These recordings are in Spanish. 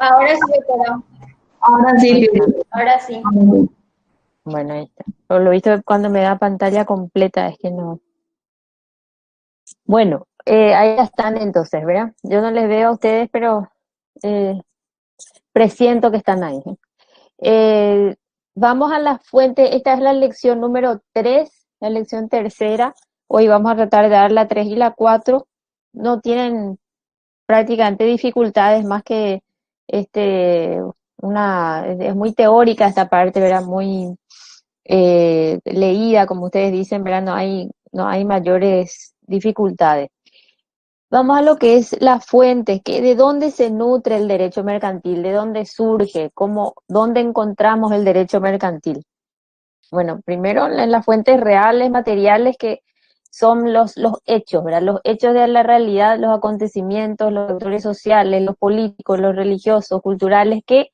Ahora sí, doctora. Ahora sí, Ahí está. Ahora sí. Bueno, ahí está. Por lo visto, cuando me da pantalla completa es que no. Bueno, ahí están entonces, ¿verdad? Yo no les veo a ustedes, pero eh, presiento que están ahí. Eh, Vamos a la fuente. Esta es la lección número 3, la lección tercera. Hoy vamos a tratar de dar la 3 y la 4. No tienen prácticamente dificultades más que este es muy teórica esta parte, ¿verdad? Muy leída, como ustedes dicen, ¿verdad? No hay mayores dificultades. Vamos a lo que es la fuente, que de dónde se nutre el derecho mercantil, de dónde surge, dónde encontramos el derecho mercantil. Bueno, primero en las fuentes reales, materiales, que son los hechos, ¿verdad? Los hechos de la realidad, los acontecimientos, los factores sociales, los políticos, los religiosos, culturales, que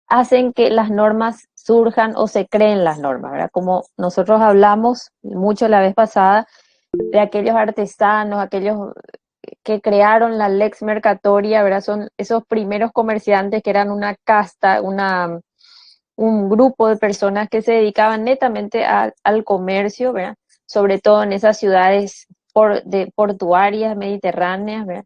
hacen que las normas surjan o se creen las normas, ¿verdad? Como nosotros hablamos mucho la vez pasada de aquellos artesanos, aquellos que crearon la lex mercatoria, ¿verdad? Son esos primeros comerciantes que eran una casta, un grupo de personas que se dedicaban netamente al comercio, ¿verdad? Sobre todo en esas ciudades portuarias, mediterráneas, ¿verdad?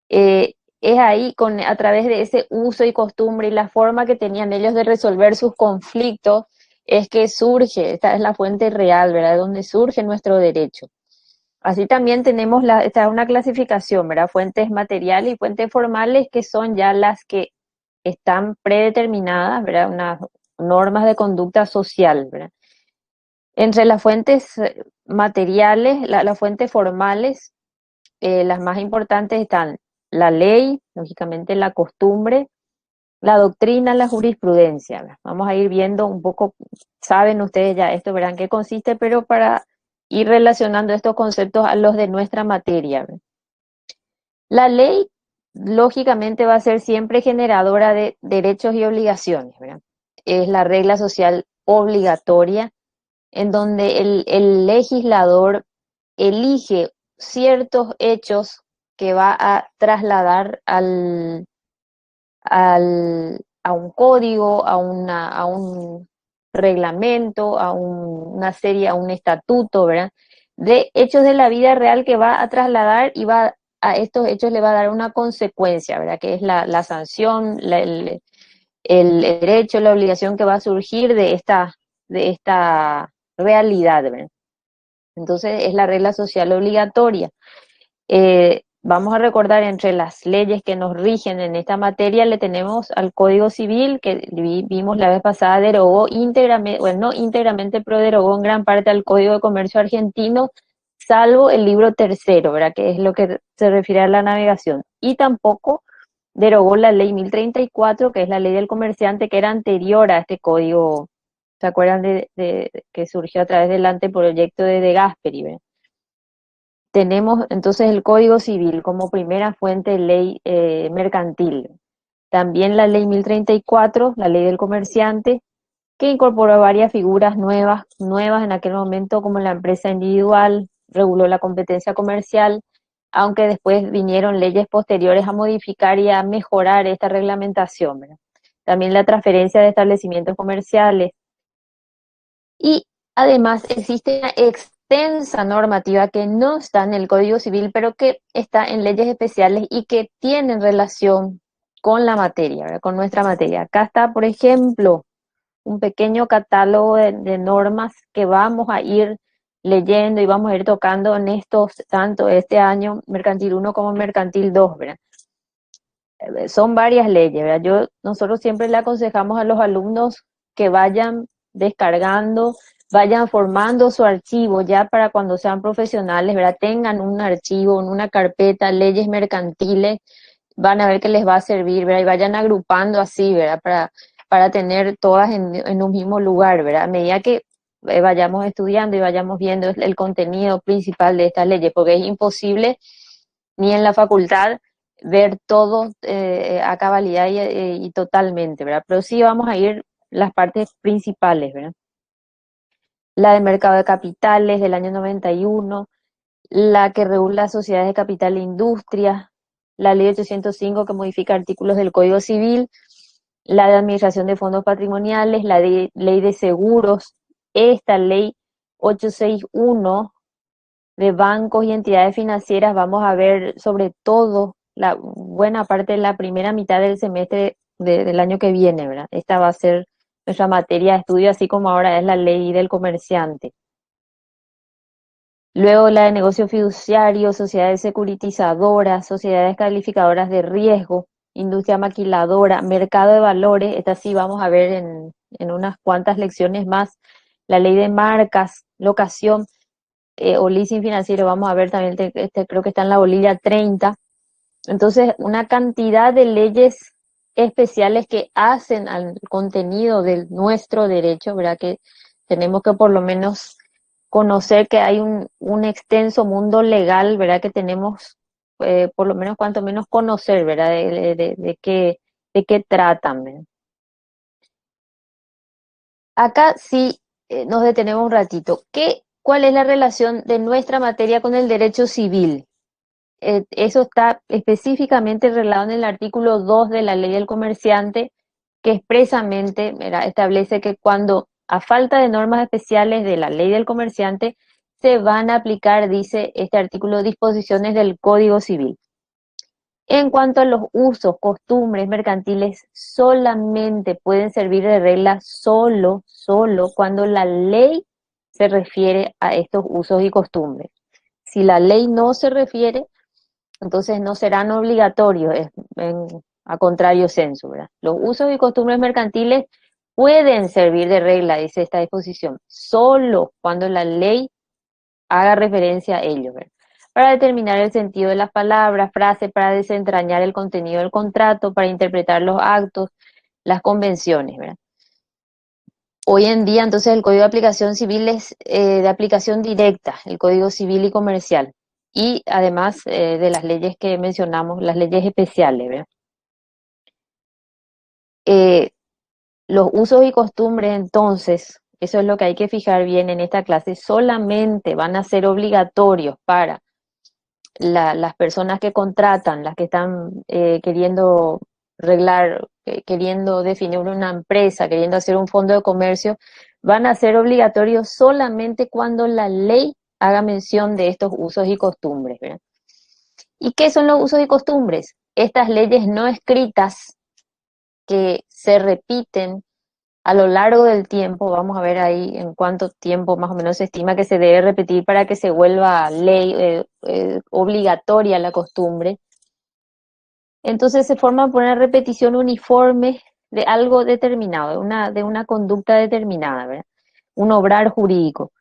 Es ahí, a través de ese uso y costumbre y la forma que tenían ellos de resolver sus conflictos, es que surge, esta es la fuente real, ¿verdad? De donde surge nuestro derecho. Así también tenemos esta es una clasificación, ¿verdad? Fuentes materiales y fuentes formales, que son ya las que están predeterminadas, ¿verdad? Unas normas de conducta social, ¿verdad? Entre las fuentes materiales, las fuentes formales, las más importantes están la ley, lógicamente la costumbre, la doctrina, la jurisprudencia, ¿verdad? Vamos a ir viendo un poco, saben ustedes ya esto, verán qué consiste, pero para ir relacionando estos conceptos a los de nuestra materia, ¿verdad? La ley, lógicamente, va a ser siempre generadora de derechos y obligaciones, ¿verdad? Es la regla social obligatoria en donde el legislador elige ciertos hechos que va a trasladar a un código, a un reglamento, una serie, a un estatuto, ¿verdad? De hechos de la vida real que va a trasladar y a estos hechos le va a dar una consecuencia, ¿verdad? Que es la sanción, el derecho, la obligación que va a surgir de esta realidad, ¿verdad? Entonces es la regla social obligatoria. Vamos a recordar, entre las leyes que nos rigen en esta materia, le tenemos al Código Civil, que vimos la vez pasada, derogó íntegramente, bueno, no íntegramente, pero derogó en gran parte al Código de Comercio argentino, salvo el libro tercero, ¿verdad? Que es lo que se refiere a la navegación. Y tampoco derogó la ley 1034, que es la ley del comerciante, que era anterior a este código. ¿Se acuerdan de que surgió a través del anteproyecto de Gasperi, ¿verdad? Tenemos entonces el Código Civil como primera fuente de ley mercantil. También la ley 1034, la ley del comerciante, que incorporó varias figuras nuevas en aquel momento, como la empresa individual, reguló la competencia comercial, aunque después vinieron leyes posteriores a modificar y a mejorar esta reglamentación, ¿verdad? También la transferencia de establecimientos comerciales. Y además existe una extensa normativa que no está en el Código Civil, pero que está en leyes especiales y que tienen relación con la materia, ¿verdad? Con nuestra materia. Acá está, por ejemplo, un pequeño catálogo de normas que vamos a ir leyendo y vamos a ir tocando en tanto este año Mercantil 1 como Mercantil 2, ¿verdad? Son varias leyes, ¿verdad? Nosotros siempre le aconsejamos a los alumnos que vayan descargando, vayan formando su archivo ya para cuando sean profesionales, ¿verdad? Tengan un archivo, una carpeta, leyes mercantiles, van a ver que les va a servir, ¿verdad? Y vayan agrupando así, ¿verdad? Para tener todas en un mismo lugar, ¿verdad? A medida que vayamos estudiando y vayamos viendo el contenido principal de estas leyes, porque es imposible ni en la facultad ver todo a cabalidad y totalmente, ¿verdad? Pero sí vamos a ir las partes principales, ¿verdad? La de mercado de capitales del año 91, la que regula sociedades de capital e industria, la ley 805 que modifica artículos del Código Civil, la de administración de fondos patrimoniales, la ley de seguros, esta ley 861 de bancos y entidades financieras. Vamos a ver sobre todo la buena parte de la primera mitad del semestre del año que viene, ¿verdad? Esta va a ser nuestra materia de estudio, así como ahora es la ley del comerciante. Luego la de negocio fiduciario, sociedades securitizadoras, sociedades calificadoras de riesgo, industria maquiladora, mercado de valores. Esta sí vamos a ver en unas cuantas lecciones más. La ley de marcas, locación o leasing financiero. Vamos a ver también, creo que está en la bolilla 30. Entonces, una cantidad de leyes especiales que hacen al contenido de nuestro derecho, ¿verdad? Que tenemos que por lo menos conocer que hay un extenso mundo legal, ¿verdad? Que tenemos, por lo menos, cuanto menos conocer, ¿verdad? De qué tratan, ¿verdad? Acá sí nos detenemos un ratito. ¿Cuál es la relación de nuestra materia con el derecho civil? Eso está específicamente reglado en el artículo 2 de la Ley del Comerciante, que expresamente, mira, establece que cuando, a falta de normas especiales de la Ley del Comerciante, se van a aplicar, dice este artículo, disposiciones del Código Civil. En cuanto a los usos, costumbres mercantiles, solamente pueden servir de regla solo cuando la ley se refiere a estos usos y costumbres. Si la ley no se refiere, entonces no serán obligatorios, a contrario sensu, ¿verdad? Los usos y costumbres mercantiles pueden servir de regla, dice esta disposición, solo cuando la ley haga referencia a ello, ¿verdad? Para determinar el sentido de las palabras, frases, para desentrañar el contenido del contrato, para interpretar los actos, las convenciones, ¿verdad? Hoy en día, entonces, el Código de Aplicación Civil es de aplicación directa, el Código Civil y Comercial, y además de las leyes que mencionamos, las leyes especiales, ¿verdad? Eh, los usos y costumbres, entonces, eso es lo que hay que fijar bien en esta clase, solamente van a ser obligatorios para las personas que contratan, las que están queriendo reglar, queriendo definir una empresa, queriendo hacer un fondo de comercio, van a ser obligatorios solamente cuando la ley haga mención de estos usos y costumbres, ¿verdad? ¿Y qué son los usos y costumbres? Estas leyes no escritas que se repiten a lo largo del tiempo. Vamos a ver ahí en cuánto tiempo más o menos se estima que se debe repetir para que se vuelva ley, obligatoria la costumbre. Entonces se forma por una repetición uniforme de algo determinado, de una conducta determinada, ¿verdad? Un obrar jurídico,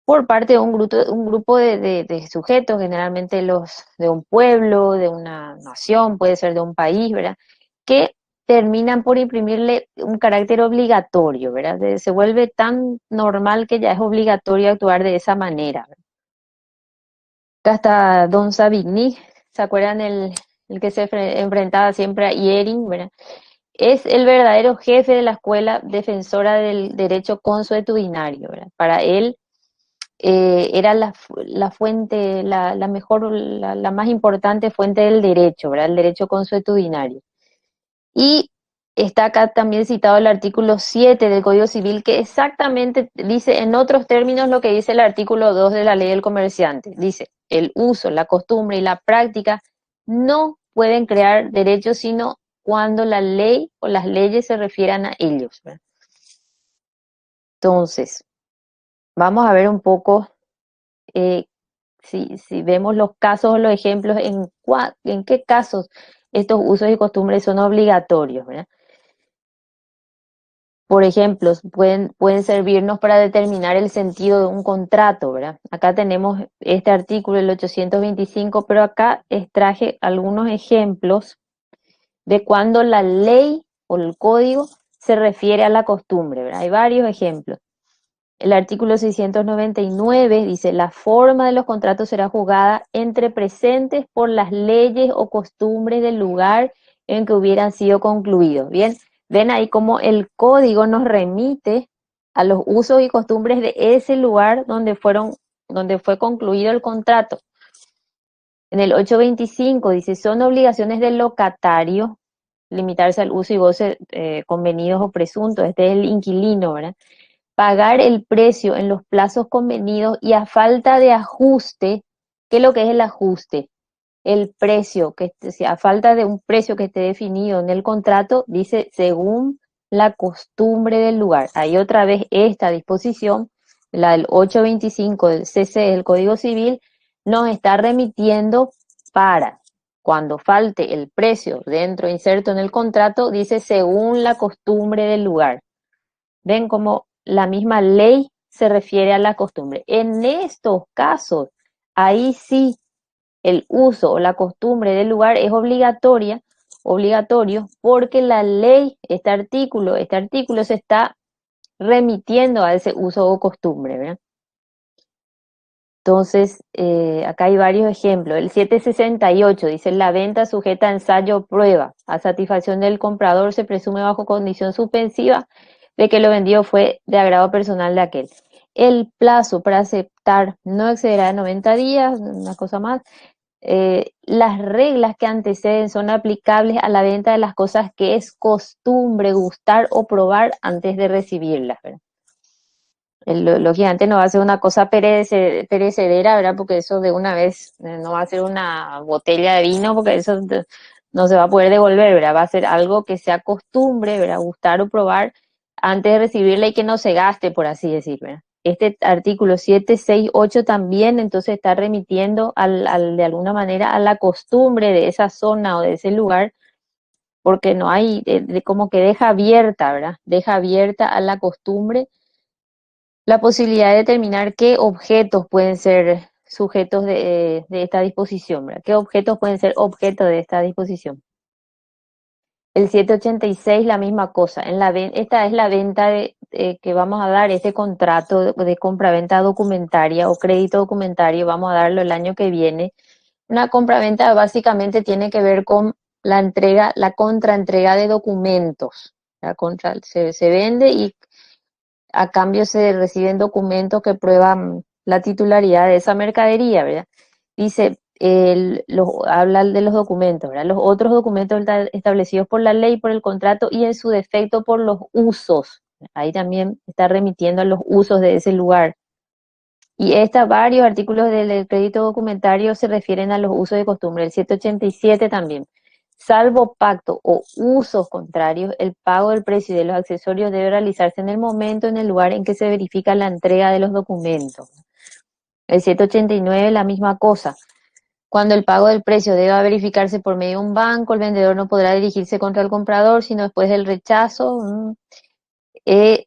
por parte de un grupo de sujetos, generalmente los de un pueblo, de una nación, puede ser de un país, ¿verdad? Que terminan por imprimirle un carácter obligatorio, ¿verdad? Se vuelve tan normal que ya es obligatorio actuar de esa manera, ¿verdad? Acá está Don Savigny, ¿se acuerdan el que se enfrentaba siempre a Iering, ¿verdad? Es el verdadero jefe de la escuela defensora del derecho consuetudinario, ¿verdad? Para él era la fuente, la mejor, la más importante fuente del derecho, ¿verdad? El derecho consuetudinario. Y está acá también citado el artículo 7 del Código Civil, que exactamente dice en otros términos lo que dice el artículo 2 de la Ley del Comerciante. Dice, el uso, la costumbre y la práctica no pueden crear derechos sino cuando la ley o las leyes se refieran a ellos, ¿verdad? Entonces, vamos a ver un poco eh, si vemos los casos o los ejemplos, en qué casos estos usos y costumbres son obligatorios, ¿verdad? Por ejemplo, pueden servirnos para determinar el sentido de un contrato, ¿verdad? Acá tenemos este artículo, el 825, pero acá extraje algunos ejemplos de cuando la ley o el código se refiere a la costumbre, ¿verdad? Hay varios ejemplos. El artículo 699 dice, la forma de los contratos será juzgada entre presentes por las leyes o costumbres del lugar en que hubieran sido concluidos. Bien, ven ahí cómo el código nos remite a los usos y costumbres de ese lugar donde fue concluido el contrato. En el 825 dice, son obligaciones del locatario limitarse al uso y goce convenidos o presuntos, este es el inquilino, ¿verdad? Pagar el precio en los plazos convenidos y a falta de ajuste, ¿qué es lo que es el ajuste? El precio, si a falta de un precio que esté definido en el contrato, dice según la costumbre del lugar. Ahí otra vez esta disposición, la del 825 del CC del Código Civil, nos está remitiendo para cuando falte el precio dentro inserto en el contrato, dice según la costumbre del lugar. Ven cómo la misma ley se refiere a la costumbre. En estos casos, ahí sí el uso o la costumbre del lugar es obligatorio, porque la ley, este artículo se está remitiendo a ese uso o costumbre, ¿verdad? Entonces, acá hay varios ejemplos. El 768 dice, la venta sujeta a ensayo o prueba. A satisfacción del comprador se presume bajo condición suspensiva de que lo vendido fue de agrado personal de aquel. El plazo para aceptar no excederá de 90 días, una cosa más. Las reglas que anteceden son aplicables a la venta de las cosas que es costumbre gustar o probar antes de recibirlas, ¿verdad? Lógicamente no va a ser una cosa perecedera, ¿verdad? Porque eso de una vez no va a ser una botella de vino, porque eso no se va a poder devolver, ¿verdad? Va a ser algo que sea costumbre, ¿verdad? Gustar o probar antes de recibirla y que no se gaste, por así decir, ¿verdad? Este artículo 768 también entonces está remitiendo de alguna manera a la costumbre de esa zona o de ese lugar, porque no hay, como que deja abierta, ¿verdad? Deja abierta a la costumbre la posibilidad de determinar qué objetos pueden ser sujetos de esta disposición, ¿verdad? ¿Qué objetos pueden ser objeto de esta disposición? El 786, la misma cosa. Esta es la venta que vamos a dar, este contrato de compraventa documentaria o crédito documentario, vamos a darlo el año que viene. Una compraventa básicamente tiene que ver con la entrega, la contraentrega de documentos. Se vende y a cambio se reciben documentos que prueban la titularidad de esa mercadería, ¿verdad? Dice, habla de los documentos, ¿verdad? Los otros documentos establecidos por la ley, por el contrato y en su defecto por los usos. Ahí también está remitiendo a los usos de ese lugar. Y varios artículos del crédito documentario se refieren a los usos de costumbre. El 787 también. Salvo pacto o usos contrarios, el pago del precio y de los accesorios debe realizarse en el momento, en el lugar en que se verifica la entrega de los documentos. El 789, la misma cosa. Cuando el pago del precio deba verificarse por medio de un banco, el vendedor no podrá dirigirse contra el comprador, sino después del rechazo. Eh,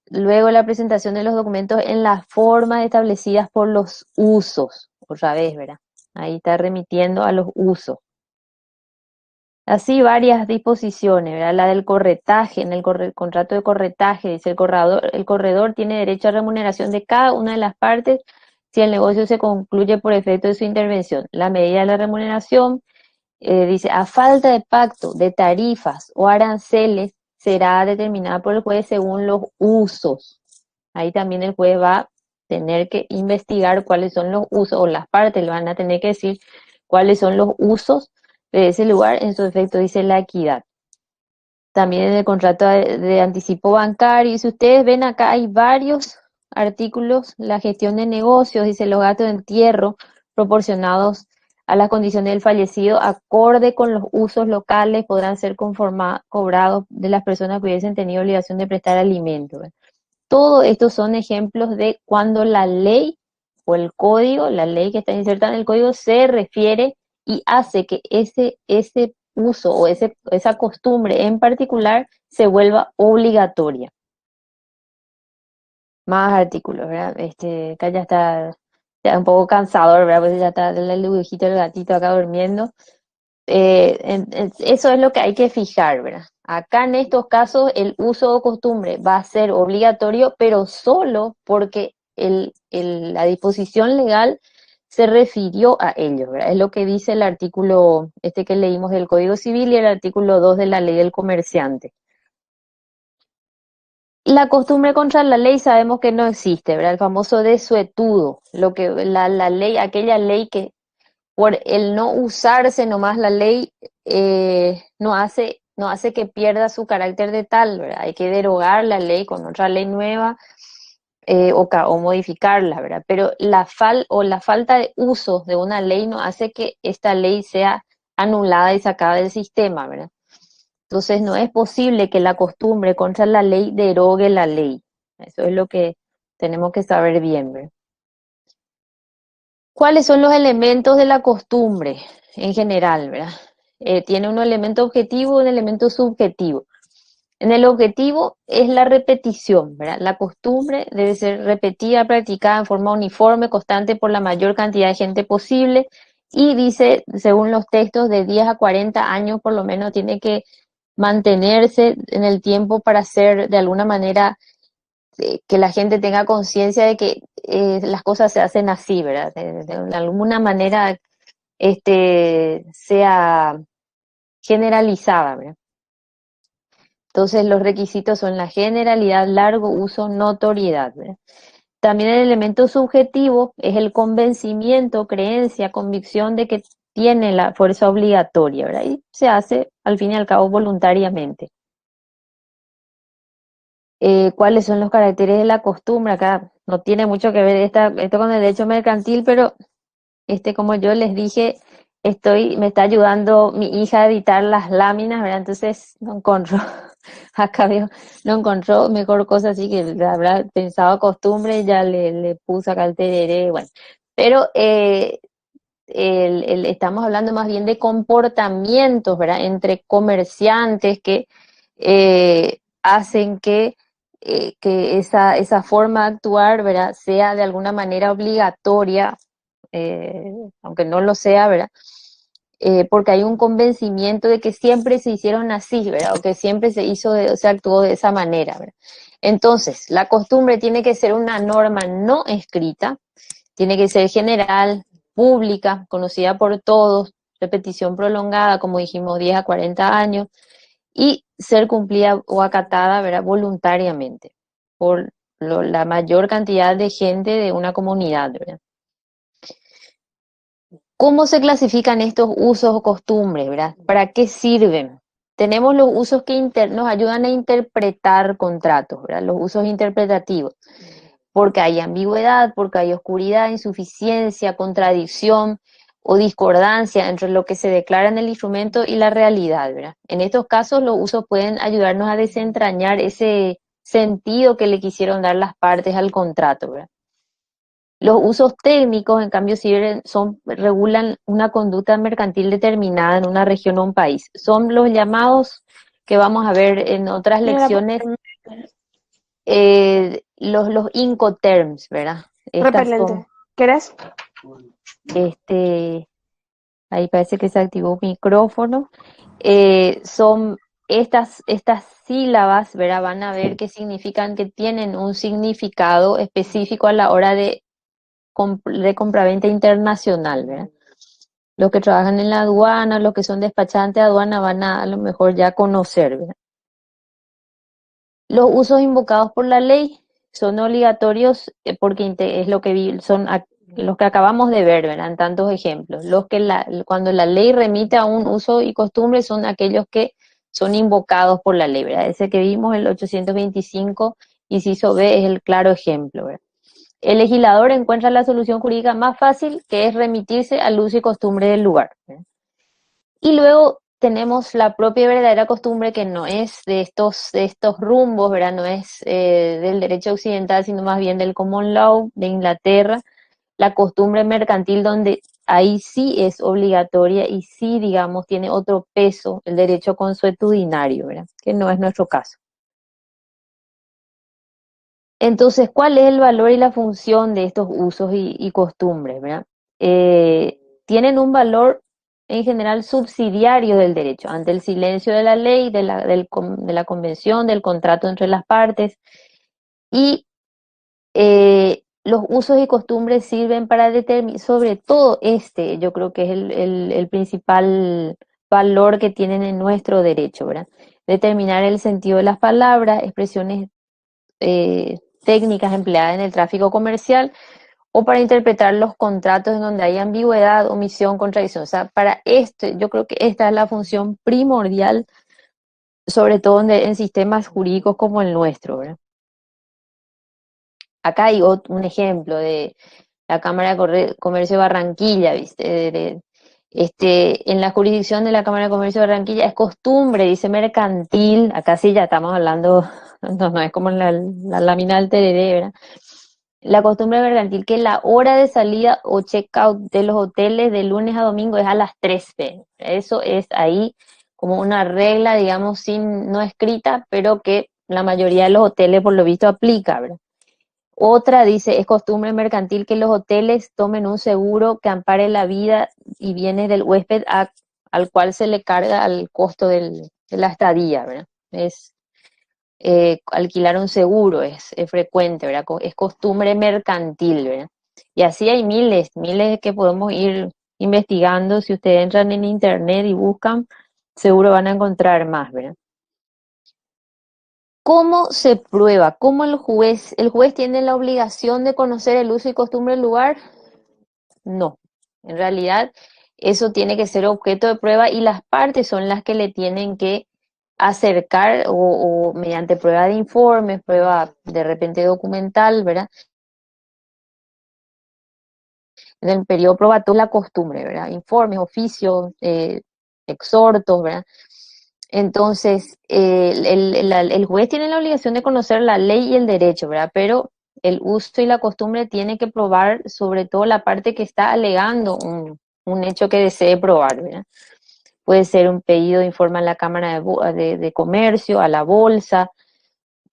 Luego la presentación de los documentos en las formas establecidas por los usos. Otra vez, ¿verdad? Ahí está remitiendo a los usos. Así varias disposiciones, ¿verdad? La del corretaje, en el contrato de corretaje, dice el corredor tiene derecho a remuneración de cada una de las partes si el negocio se concluye por efecto de su intervención. La medida de la remuneración, dice, a falta de pacto, de tarifas o aranceles, será determinada por el juez según los usos. Ahí también el juez va a tener que investigar cuáles son los usos, o las partes le van a tener que decir cuáles son los usos de ese lugar, en su efecto dice la equidad. También en el contrato de anticipo bancario, y si ustedes ven acá hay varios artículos, la gestión de negocios, dice los gastos de entierro proporcionados a las condiciones del fallecido, acorde con los usos locales, podrán ser cobrados de las personas que hubiesen tenido obligación de prestar alimento. Todo estos son ejemplos de cuando la ley o el código, la ley que está insertada en el código, se refiere y hace que ese uso o esa costumbre en particular se vuelva obligatoria. Más artículos, ¿verdad? Acá ya un poco cansador, ¿verdad? Pues ya está el dibujito del gatito acá durmiendo. Eso es lo que hay que fijar, ¿verdad? Acá en estos casos el uso o costumbre va a ser obligatorio, pero solo porque la disposición legal se refirió a ello, ¿verdad? Es lo que dice el artículo que leímos del Código Civil y el artículo 2 de la Ley del Comerciante. La costumbre contra la ley sabemos que no existe, ¿verdad? El famoso desuetudo, lo que la ley, aquella ley por el no usarse nomás la ley, no hace que pierda su carácter de tal, ¿verdad? Hay que derogar la ley con otra ley nueva, o modificarla, ¿verdad? Pero la falta de uso de una ley no hace que esta ley sea anulada y sacada del sistema, ¿verdad? Entonces no es posible que la costumbre contra la ley derogue la ley. Eso es lo que tenemos que saber bien, ¿verdad? ¿Cuáles son los elementos de la costumbre en general, ¿verdad? Tiene un elemento objetivo y un elemento subjetivo. En el objetivo es la repetición, ¿verdad? La costumbre debe ser repetida, practicada en forma uniforme, constante por la mayor cantidad de gente posible, y dice, según los textos, de 10 a 40 años por lo menos tiene que mantenerse en el tiempo para ser de alguna manera, que la gente tenga conciencia de que las cosas se hacen así, ¿verdad? De alguna manera sea generalizada, ¿verdad? Entonces los requisitos son la generalidad, largo uso, notoriedad, ¿verdad? También el elemento subjetivo es el convencimiento, creencia, convicción de que tiene la fuerza obligatoria, ¿verdad? Y se hace al fin y al cabo voluntariamente. ¿Cuáles son los caracteres de la costumbre? Acá no tiene mucho que ver esto con el derecho mercantil, pero como yo les dije, me está ayudando mi hija a editar las láminas, ¿verdad? Entonces no encontró, acá veo, no encontró mejor cosa, así que habrá pensado costumbre, ya le puso acá el tereré, bueno. Pero estamos hablando más bien de comportamientos, ¿verdad? Entre comerciantes que hacen que esa forma de actuar, ¿verdad? Sea de alguna manera obligatoria, aunque no lo sea, ¿verdad? Porque hay un convencimiento de que siempre se hicieron así, ¿verdad? O que siempre se actuó de esa manera, ¿verdad? Entonces, la costumbre tiene que ser una norma no escrita, tiene que ser general, pública, conocida por todos, repetición prolongada, como dijimos, 10 a 40 años, y ser cumplida o acatada, ¿verdad? Voluntariamente por la mayor cantidad de gente de una comunidad, ¿verdad? ¿Cómo se clasifican estos usos o costumbres, verdad? ¿Para qué sirven? Tenemos los usos que nos ayudan a interpretar contratos, ¿verdad? Los usos interpretativos, porque hay ambigüedad, porque hay oscuridad, insuficiencia, contradicción o discordancia entre lo que se declara en el instrumento y la realidad, ¿verdad? En estos casos, los usos pueden ayudarnos a desentrañar ese sentido que le quisieron dar las partes al contrato, ¿verdad? Los usos técnicos, en cambio, regulan una conducta mercantil determinada en una región o un país. Son los llamados que vamos a ver en otras Mira, lecciones, los Incoterms, ¿verdad? Estas son, repelente. ¿Querés? este, ahí parece que se activó un micrófono. Son estas sílabas, ¿verdad? Van a ver que significan que tienen un significado específico a la hora de compraventa internacional, ¿verdad? Los que trabajan en la aduana, los que son despachantes de aduana van a lo mejor ya conocer, ¿verdad? Los usos invocados por la ley son obligatorios, porque es lo que los que acabamos de ver, ¿verdad? En tantos ejemplos. Cuando la ley remite a un uso y costumbre son aquellos que son invocados por la ley, ¿verdad? Ese que vimos, el 825, inciso B, es el claro ejemplo, ¿verdad? El legislador encuentra la solución jurídica más fácil, que es remitirse al uso y costumbre del lugar, ¿verdad? Y luego tenemos la propia y verdadera costumbre, que no es de estos rumbos, ¿verdad? No es del derecho occidental, sino más bien del common law de Inglaterra, la costumbre mercantil, donde ahí sí es obligatoria y sí, digamos, tiene otro peso el derecho consuetudinario, ¿verdad? Que no es nuestro caso. Entonces, ¿cuál es el valor y la función de estos usos y costumbres, ¿verdad? Tienen un valor en general subsidiario del derecho, ante el silencio de la ley, de la convención, del contrato entre las partes, y los usos y costumbres sirven para determinar, sobre todo yo creo que es el principal valor que tienen en nuestro derecho, ¿verdad? Determinar el sentido de las palabras, expresiones técnicas empleadas en el tráfico comercial, o para interpretar los contratos en donde hay ambigüedad, omisión, contradicción. O sea, para esto, yo creo que esta es la función primordial, sobre todo en sistemas jurídicos como el nuestro, ¿verdad? Acá hay un ejemplo de la Cámara de Comercio de Barranquilla, ¿viste? En la jurisdicción de la Cámara de Comercio de Barranquilla es costumbre, dice mercantil, acá sí ya estamos hablando, no es como la lámina del TDD, ¿verdad? La costumbre mercantil que la hora de salida o check-out de los hoteles de lunes a domingo es a las 3 p.m. Eso es ahí como una regla, digamos, no escrita, pero que la mayoría de los hoteles por lo visto aplica, ¿verdad? Otra dice, es costumbre mercantil que los hoteles tomen un seguro que ampare la vida y bienes del huésped al cual se le carga al costo de la estadía, ¿verdad? Es alquilar un seguro, es frecuente, ¿verdad? Es costumbre mercantil, ¿verdad? Y así hay miles que podemos ir investigando. Si ustedes entran en internet y buscan, seguro van a encontrar más, ¿verdad? ¿Cómo se prueba? ¿Cómo el juez tiene la obligación de conocer el uso y costumbre del lugar? No. En realidad, eso tiene que ser objeto de prueba y las partes son las que le tienen que acercar o mediante prueba de informes, prueba de repente documental, ¿verdad? En el periodo probatorio la costumbre, ¿verdad? Informes, oficios, exhortos, ¿verdad? Entonces, el juez tiene la obligación de conocer la ley y el derecho, ¿verdad? Pero el uso y la costumbre tiene que probar sobre todo la parte que está alegando un hecho que desee probar, ¿verdad? Puede ser un pedido de informe a la Cámara de Comercio, a la bolsa,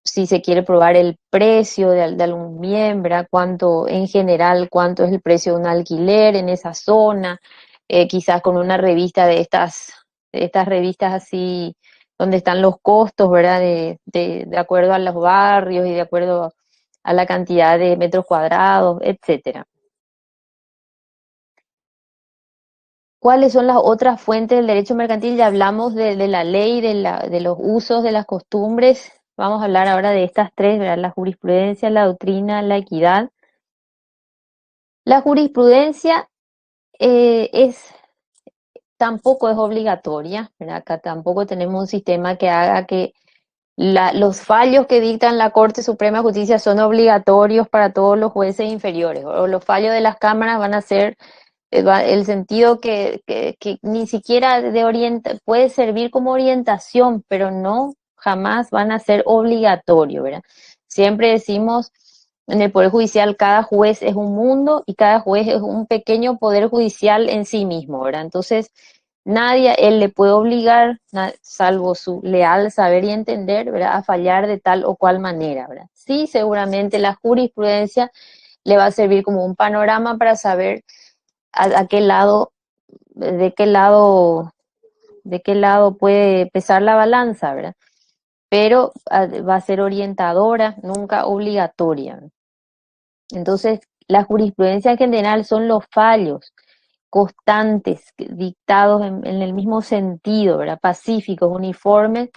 si se quiere probar el precio de algún bien, ¿verdad? Cuánto, en general, cuánto es el precio de un alquiler en esa zona, quizás con una revista de estas revistas así, donde están los costos, ¿verdad? De acuerdo a los barrios y de acuerdo a la cantidad de metros cuadrados, etcétera. ¿Cuáles son las otras fuentes del derecho mercantil? Ya hablamos de la ley, de los usos, de las costumbres. Vamos a hablar ahora de estas tres, ¿verdad? La jurisprudencia, la doctrina, la equidad. La jurisprudencia es tampoco es obligatoria, ¿verdad? Acá tampoco tenemos un sistema que haga que los fallos que dictan la Corte Suprema de Justicia son obligatorios para todos los jueces inferiores, o los fallos de las cámaras van a ser el sentido que ni siquiera puede servir como orientación, pero no jamás van a ser obligatorios, ¿verdad? Siempre decimos en el Poder Judicial, cada juez es un mundo y cada juez es un pequeño poder judicial en sí mismo, ¿verdad? Entonces, nadie él le puede obligar, salvo su leal saber y entender, ¿verdad?, a fallar de tal o cual manera, ¿verdad? Sí, seguramente la jurisprudencia le va a servir como un panorama para saber a qué lado, de qué lado, de qué lado puede pesar la balanza, ¿verdad? Pero va a ser orientadora, nunca obligatoria. Entonces, la jurisprudencia en general son los fallos constantes, dictados en el mismo sentido, ¿verdad? Pacíficos, uniformes,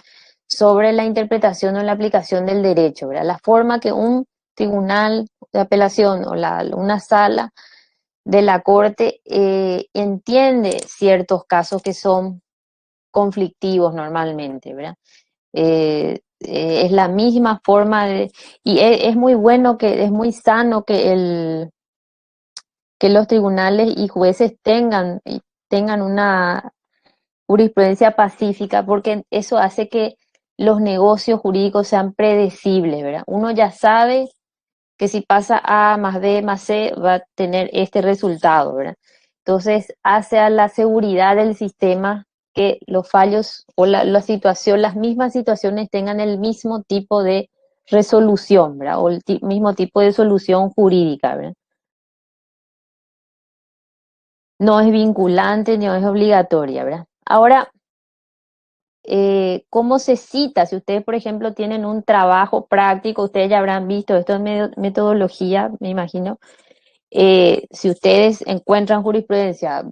sobre la interpretación o la aplicación del derecho, ¿verdad? La forma que un tribunal de apelación o una sala de la Corte entiende ciertos casos que son conflictivos normalmente, ¿verdad? Es la misma forma y es muy bueno es muy sano que los tribunales y jueces tengan una jurisprudencia pacífica, porque eso hace que los negocios jurídicos sean predecibles, ¿verdad? Uno ya sabe que si pasa A más B más C va a tener este resultado, ¿verdad? Entonces hace a la seguridad del sistema que los fallos o la situación, las mismas situaciones tengan el mismo tipo de resolución, ¿verdad? O el mismo tipo de solución jurídica, ¿verdad? No es vinculante ni es obligatoria, ¿verdad? Ahora, ¿cómo se cita? Si ustedes, por ejemplo, tienen un trabajo práctico, ustedes ya habrán visto, esto es metodología, me imagino. Si ustedes encuentran jurisprudencia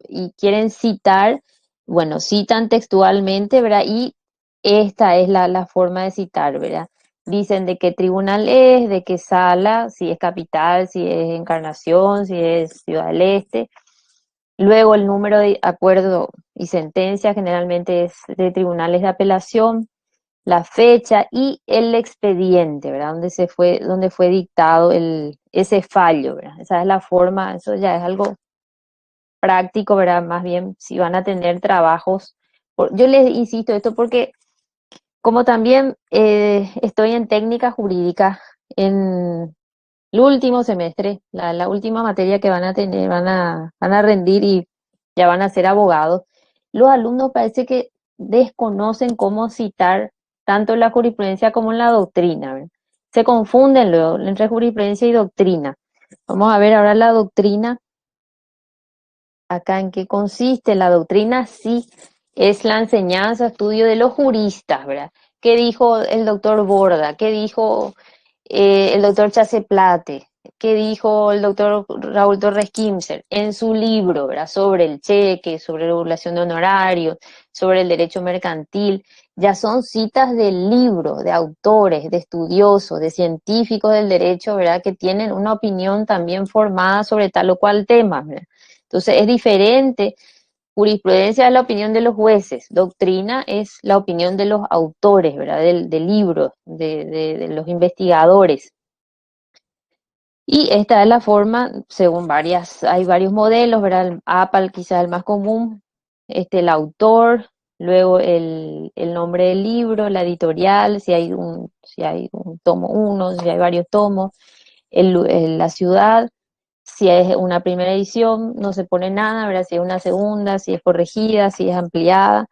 y quieren citar, bueno, citan textualmente, ¿verdad? Y esta es la forma de citar, ¿verdad? dicen de qué tribunal es, de qué sala, si es capital, si es Encarnación, si es Ciudad del Este. Luego el número de acuerdo y sentencia generalmente es de tribunales de apelación, la fecha y el expediente, ¿verdad? Donde fue dictado ese fallo, ¿verdad? Esa es la forma, eso ya es algo práctico, ¿verdad? Más bien si van a tener trabajos. Yo les insisto esto porque como también estoy en técnica jurídica en el último semestre, la última materia que van a tener, van a rendir y ya van a ser abogados, los alumnos parece que desconocen cómo citar tanto la jurisprudencia como en la doctrina, ¿verdad? Se confunden luego entre jurisprudencia y doctrina. Vamos a ver ahora la doctrina, acá en qué consiste. La doctrina sí es la enseñanza, estudio de los juristas, ¿verdad? ¿Qué dijo el doctor Borda? ¿Qué dijo el doctor Chaseplate? ¿Qué dijo el doctor Raúl Torres Kimser en su libro, ¿verdad? Sobre el cheque, sobre regulación de honorarios, sobre el derecho mercantil? Ya son citas del libro, de autores, de estudiosos, de científicos del derecho, ¿verdad? Que tienen una opinión también formada sobre tal o cual tema, ¿verdad? Entonces es diferente. Jurisprudencia es la opinión de los jueces, doctrina es la opinión de los autores, ¿verdad? Del libro, de los investigadores. Y esta es la forma, según hay varios modelos, ¿verdad? El APAL quizás el más común, el autor, luego el nombre del libro, la editorial, si hay un tomo uno, si hay varios tomos, la ciudad, si es una primera edición, no se pone nada, ¿verdad? Si es una segunda, si es corregida, si es ampliada,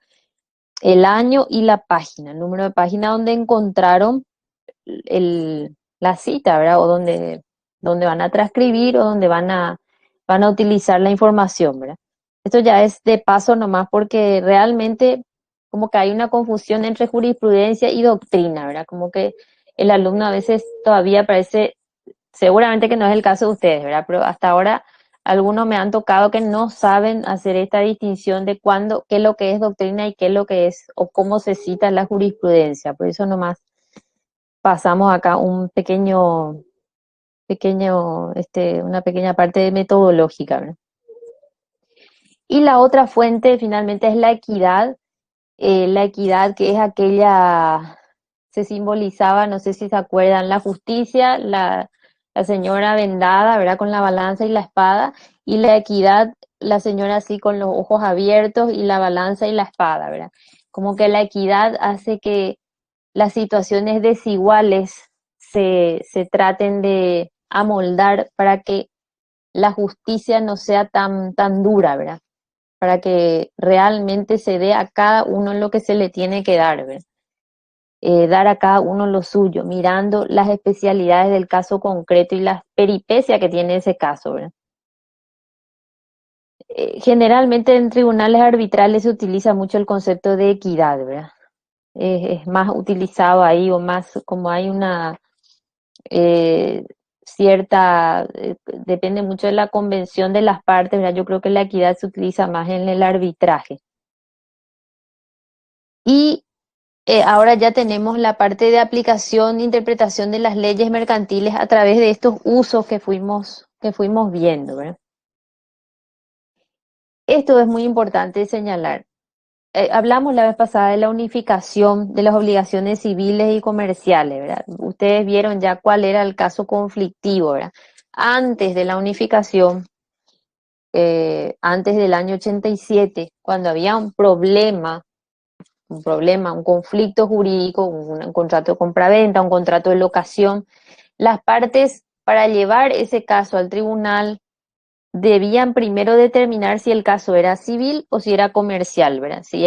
el año y la página, el número de página donde encontraron la cita, ¿verdad? O donde van a transcribir o donde van a utilizar la información, ¿verdad? Esto ya es de paso nomás porque realmente como que hay una confusión entre jurisprudencia y doctrina, ¿verdad? Como que el alumno a veces todavía parece, seguramente que no es el caso de ustedes, ¿verdad? Pero hasta ahora algunos me han tocado que no saben hacer esta distinción de cuándo, qué es lo que es doctrina y qué es lo que es o cómo se cita la jurisprudencia. Por eso nomás pasamos acá un una pequeña parte metodológica, ¿verdad? Y la otra fuente finalmente es la equidad que es aquella, se simbolizaba, no sé si se acuerdan, la justicia, la señora vendada, ¿verdad? Con la balanza y la espada, y la equidad, la señora así con los ojos abiertos y la balanza y la espada, ¿verdad? Como que la equidad hace que las situaciones desiguales se traten de amoldar para que la justicia no sea tan dura, ¿verdad? Para que realmente se dé a cada uno lo que se le tiene que dar, ¿verdad? Dar a cada uno lo suyo, mirando las especialidades del caso concreto y las peripecias que tiene ese caso, ¿verdad? Generalmente en tribunales arbitrales se utiliza mucho el concepto de equidad, ¿verdad? Es más utilizado ahí o más como hay una eh, depende mucho de la convención de las partes, ¿verdad? Yo creo que la equidad se utiliza más en el arbitraje. Y ahora ya tenemos la parte de aplicación e interpretación de las leyes mercantiles a través de estos usos que fuimos viendo, ¿verdad? Esto es muy importante señalar. Hablamos la vez pasada de la unificación de las obligaciones civiles y comerciales, ¿verdad? Ustedes vieron ya cuál era el caso conflictivo, ¿verdad? Antes de la unificación, antes del año 87, cuando había un conflicto jurídico, un contrato de compraventa, un contrato de locación, las partes para llevar ese caso al tribunal debían primero determinar si el caso era civil o si era comercial, ¿verdad? Si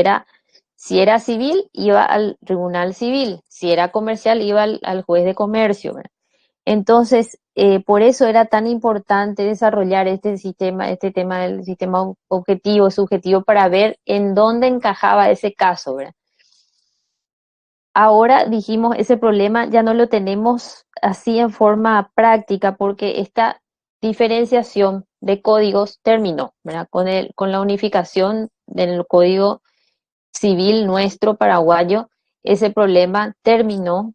era civil, iba al tribunal civil, si era comercial, iba al juez de comercio, ¿verdad? Entonces, por eso era tan importante desarrollar este tema del sistema objetivo, subjetivo, para ver en dónde encajaba ese caso, ¿verdad? Ahora dijimos, ese problema ya no lo tenemos así en forma práctica porque esta diferenciación de códigos terminó, ¿verdad? Con la unificación del código civil nuestro paraguayo, ese problema terminó.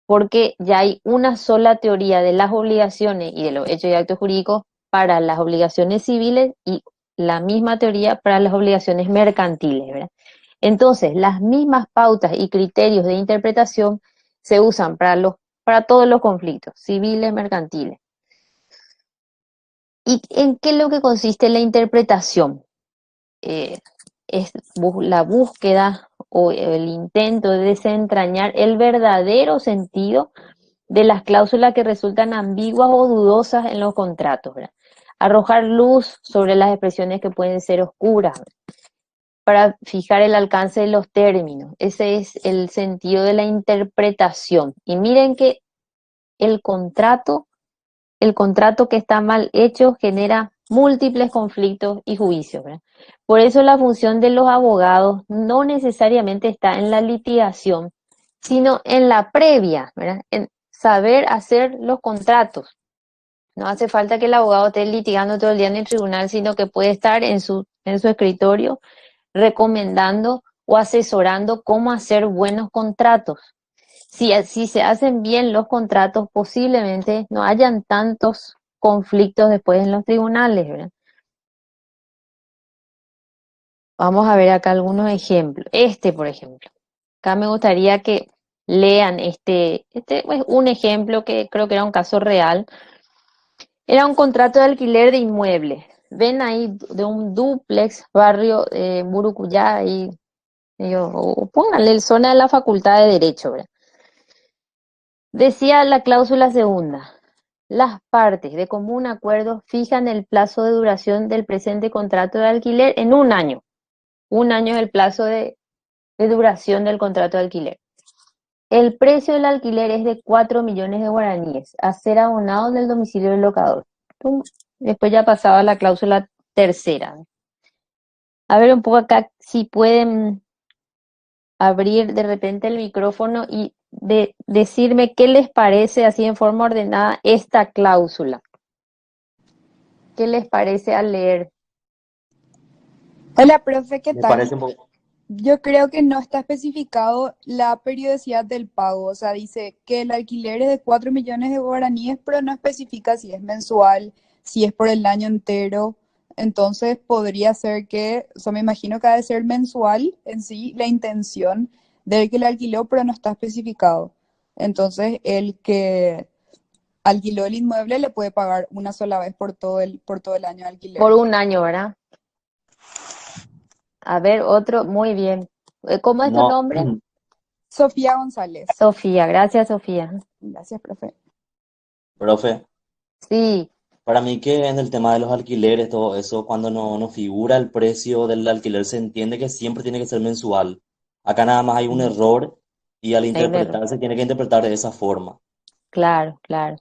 porque ya hay una sola teoría de las obligaciones y de los hechos y actos jurídicos para las obligaciones civiles y la misma teoría para las obligaciones mercantiles, ¿verdad? Entonces, las mismas pautas y criterios de interpretación se usan para todos los conflictos, civiles, mercantiles. ¿Y en qué es lo que consiste la interpretación? Eh, es la búsqueda o el intento de desentrañar el verdadero sentido de las cláusulas que resultan ambiguas o dudosas en los contratos, ¿verdad? Arrojar luz sobre las expresiones que pueden ser oscuras, ¿verdad? Para fijar el alcance de los términos. Ese es el sentido de la interpretación. Y miren que el contrato, el contrato que está mal hecho genera múltiples conflictos y juicios, ¿verdad? Por eso la función de los abogados no necesariamente está en la litigación, sino en la previa, ¿verdad? En saber hacer los contratos. No hace falta que el abogado esté litigando todo el día en el tribunal, sino que puede estar en su escritorio recomendando o asesorando cómo hacer buenos contratos. Si se hacen bien los contratos, posiblemente no hayan tantos conflictos después en los tribunales, ¿verdad? Vamos a ver acá algunos ejemplos. Por ejemplo. Acá me gustaría que lean este es un ejemplo que creo que era un caso real. Era un contrato de alquiler de inmuebles. Ven ahí de un dúplex, barrio Burucuyá, y o pónganle el zona de la Facultad de Derecho, ¿verdad? Decía la cláusula segunda, las partes de común acuerdo fijan el plazo de duración del presente contrato de alquiler en un año. Un año es el plazo de duración del contrato de alquiler. El precio del alquiler es de 4 millones de guaraníes, a ser abonado del domicilio del locador. Después ya pasaba la cláusula tercera. A ver un poco acá si pueden abrir de repente el micrófono y decirme qué les parece así en forma ordenada esta cláusula. ¿Qué les parece al leer? Hola, profe, ¿qué Me tal? parece un poco, Yo creo que no está especificado la periodicidad del pago. O sea, dice que el alquiler es de 4 millones de guaraníes, pero no especifica si es mensual, si es por el año entero. Entonces, podría ser que, o sea, me imagino que ha de ser mensual en sí la intención del que lo alquiló, pero no está especificado. Entonces, el que alquiló el inmueble le puede pagar una sola vez por todo el año de Por alquiler. un año, ¿verdad? A ver, otro, muy bien. ¿Cómo es tu no, nombre? Sofía González. Sofía, gracias Sofía. Gracias, profe. profe, Sí, para mí que en el tema de los alquileres, todo eso, cuando no figura el precio del alquiler, se entiende que siempre tiene que ser mensual. Acá nada más hay un error y al hay un error. interpretar se tiene que interpretar de esa forma. Claro, claro.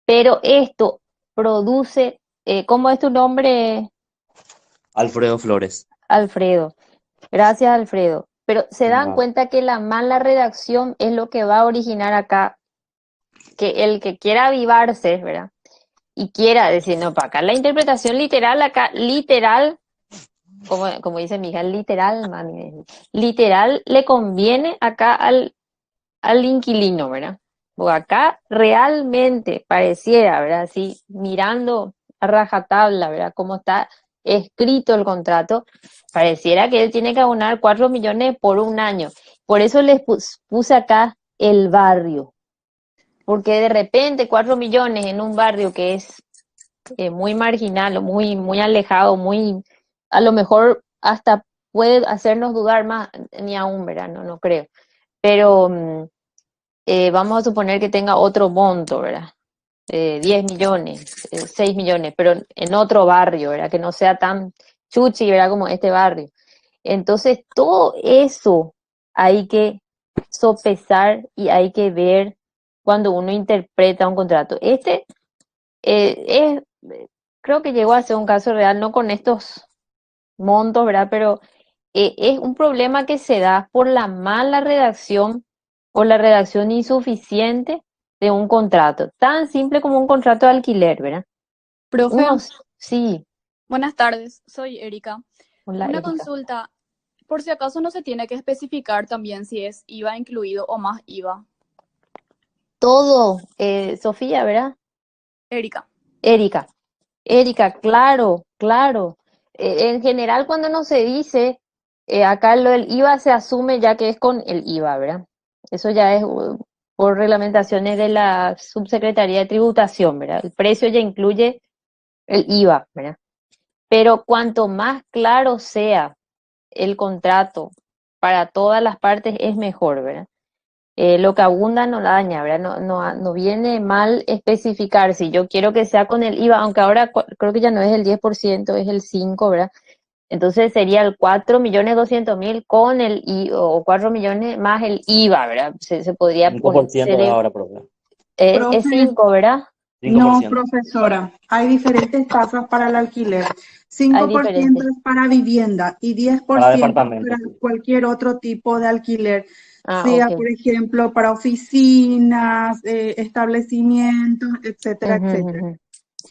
Pero esto produce, ¿cómo es tu nombre, Alfredo Flores. Alfredo? Gracias, Alfredo. Pero se dan No. cuenta que la mala redacción es lo que va a originar acá, que el que quiera avivarse, ¿verdad? Y quiera decir, no, para acá la interpretación literal, acá literal, como dice mi hija, literal, mami, literal le conviene acá al inquilino, ¿verdad? O acá realmente pareciera, ¿verdad? Así, mirando a rajatabla, ¿verdad? Cómo está escrito el contrato, pareciera que él tiene que abonar 4 millones por un año. Por eso les puse acá el barrio, porque de repente 4 millones en un barrio que es muy marginal o muy alejado, a lo mejor hasta puede hacernos dudar más, ni aún, ¿verdad? No creo. Pero vamos a suponer que tenga otro monto, ¿verdad? 10 millones, 6 millones, pero en otro barrio, ¿verdad? Que no sea tan chuchi, ¿verdad? Como este barrio. Entonces, todo eso hay que sopesar y hay que ver cuando uno interpreta un contrato. Creo que llegó a ser un caso real, no con estos montos, ¿verdad? Pero es un problema que se da por la mala redacción o la redacción insuficiente de un contrato, tan simple como un contrato de alquiler, ¿verdad? Profe, Sí, buenas tardes, soy Erika. hola Una Erika. consulta, por si acaso no se tiene que especificar también si es IVA incluido o más IVA. todo, Sofía, ¿verdad? Erika. Erika, claro, claro. En general, cuando no se dice, acá lo del IVA se asume ya que es con el IVA, ¿verdad? Eso ya es por reglamentaciones de la Subsecretaría de Tributación, ¿verdad? El precio ya incluye el IVA, ¿verdad? Pero cuanto más claro sea el contrato para todas las partes es mejor, ¿verdad? Lo que abunda no daña, ¿verdad? No viene mal especificar si yo quiero que sea con el IVA, aunque ahora creo que ya no es el 10%, es el 5%, ¿verdad? Entonces sería el 4.200.000 con el IVA, o 4 millones más el IVA, ¿verdad? Se podría Cinco poner, por ciento es ahora, profe. es Profe, 5, ¿verdad? no, 5%. profesora, hay diferentes tasas para el alquiler. Hay 5% diferentes. es para vivienda y Para 10% departamentos, para sí. cualquier otro tipo de alquiler, Ah, sea, ok. por ejemplo, para oficinas, establecimientos, etcétera, Ujú, etcétera. ujú.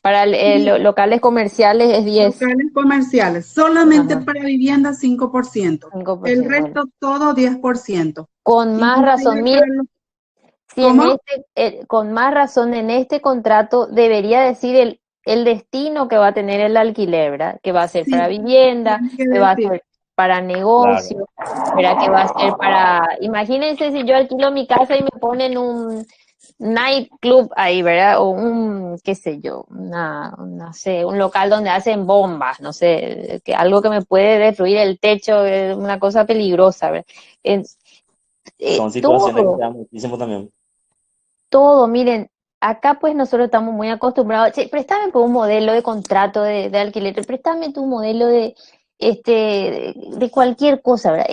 Para Y locales comerciales es 10. locales comerciales, solamente Ajá, para vivienda 5%. El 5%. Bueno, resto todo 10%. con más razón. Inclusive Mire, para los... si en ¿Cómo? con más razón en este contrato debería decir el destino que va a tener el alquiler, ¿verdad? Que va a ser para Sí, vivienda, tiene que que va a decir. ser para Claro. negocio, ¿verdad? Que va a ser para, imagínense si yo alquilo mi casa y me ponen un nightclub ahí, ¿verdad? O un, qué sé yo, no sé, un local donde hacen bombas, no sé, algo que me puede destruir el techo, una cosa peligrosa, ¿verdad? En- Son situaciones que se todo. dan muchísimo también. Todo, miren, acá pues nosotros estamos muy acostumbrados, che, préstame por un modelo de contrato de alquiler, préstame tu modelo de cualquier cosa, ¿verdad?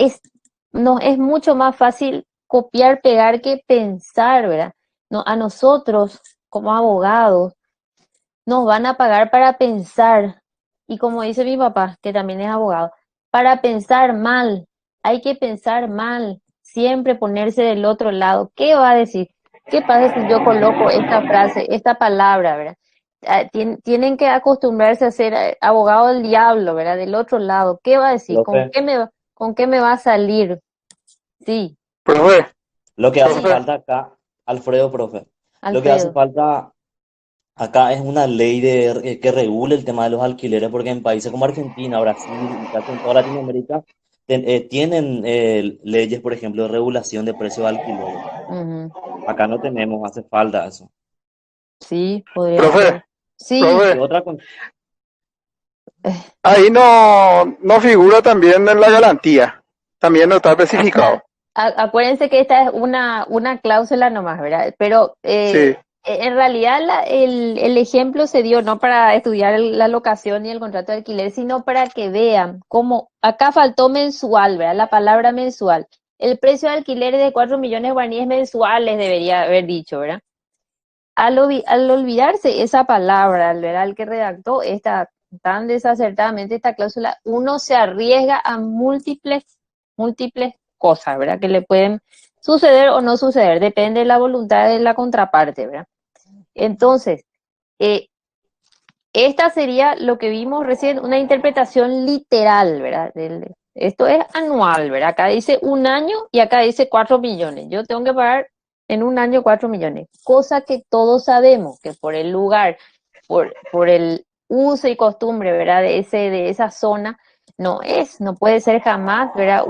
No, es mucho más fácil copiar, pegar que pensar, ¿verdad? No, a nosotros, como abogados, nos van a pagar para pensar, y como dice mi papá, que también es abogado, para pensar mal, hay que pensar mal, siempre ponerse del otro lado. ¿Qué va a decir? ¿Qué pasa si yo coloco esta frase, esta palabra, ¿verdad? Tienen que acostumbrarse a ser abogado del diablo, ¿verdad? Del otro lado. ¿Qué va a decir? Profe, Con qué me va a salir? Sí, Profe, lo que hace sí, profe, falta acá, Alfredo, profe, lo que hace Alfredo. falta acá es una ley que regule el tema de los alquileres, porque en países como Argentina, Brasil y casi en toda Latinoamérica tienen leyes, por ejemplo, de regulación de precios de alquileres. Ujú. Acá no tenemos, hace falta eso. Sí, podría profe, ser. Sí, Y profe, otra cosa, ahí no figura también en la garantía, también no está especificado. acuérdense que esta es una cláusula nomás, ¿verdad? Pero Sí, en realidad el ejemplo se dio no para estudiar la locación y el contrato de alquiler, sino para que vean cómo acá faltó mensual, ¿verdad? La palabra mensual. El precio de alquiler es de 4 millones de guaraníes mensuales, debería haber dicho, ¿verdad? Al olvidarse esa palabra, ¿verdad? El que redactó tan desacertadamente esta cláusula, uno se arriesga a múltiples cosas, ¿verdad? Que le pueden suceder o no suceder, depende de la voluntad de la contraparte, ¿verdad? Entonces, eh, esta sería lo que vimos recién, una interpretación literal, ¿verdad? Esto es anual, ¿verdad? Acá dice un año y acá dice 4 millones. Yo tengo que pagar en un año 4 millones, cosa que todos sabemos que por el lugar, por el uso y costumbre, ¿verdad? De esa zona, no puede ser jamás, ¿verdad?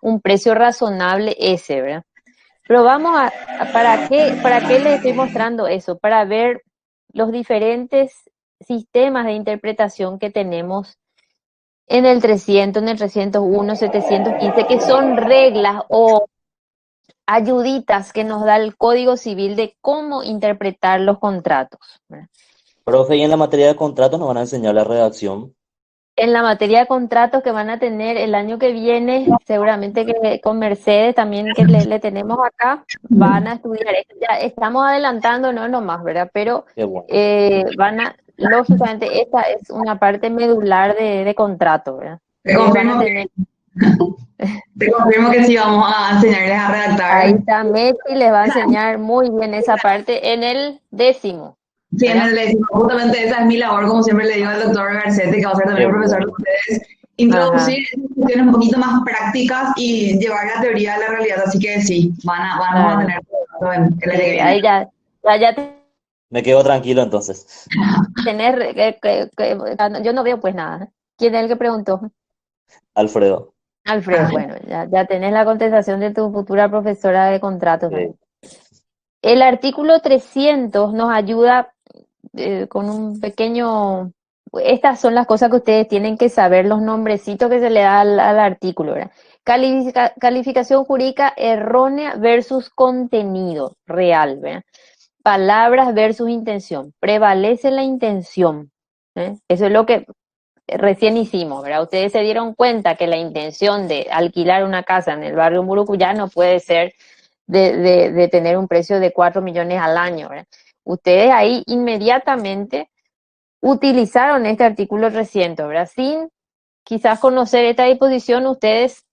Un precio razonable ese, ¿verdad? Pero ¿para qué les estoy mostrando eso? Para ver los diferentes sistemas de interpretación que tenemos en el 300, en el 301, 715, que son reglas o ayuditas que nos da el Código Civil de cómo interpretar los contratos, ¿verdad? profe, y en la materia de contratos nos van a enseñar la redacción. En la materia de contratos que van a tener el año que viene, seguramente que con Mercedes también que le tenemos acá, van a estudiar esto. Ya estamos adelantando, no nomás, ¿verdad? Pero Qué bueno. lógicamente, esta es una parte medular de contrato, ¿verdad? Te Ellos van a confirmo tener, te confirmo que sí vamos a enseñarles a ahí redactar. está Messi, les va a enseñar muy bien esa parte en el 10º, Sí, en ¿verdad? el décimo, justamente esa es mi labor, como siempre le digo al doctor Garcetti, que va a ser Qué también el profesor de bueno. ustedes, Ajá, introducir esas cuestiones un poquito más prácticas y llevar la teoría a la realidad. Así que sí, vamos a claro. tener. el año que viene. Ahí ya Me quedo tranquilo entonces. tenés, yo no veo pues nada. ¿Quién es el que preguntó? Alfredo. Alfredo, bueno, ya tenés la contestación de tu futura profesora de contratos también. El artículo 300 nos ayuda con un pequeño... Estas son las cosas que ustedes tienen que saber, los nombrecitos que se le da al artículo, ¿verdad? Calificación jurídica errónea versus contenido real, ¿verdad? Palabras versus intención. Prevalece la intención. Eso es lo que recién hicimos, ¿verdad? Ustedes se dieron cuenta que la intención de alquilar una casa en el barrio Murucuyá no puede ser de tener un precio de 4 millones al año, ¿verdad? Ustedes ahí inmediatamente utilizaron este artículo reciente, ¿verdad? Sin quizás conocer esta disposición, ustedes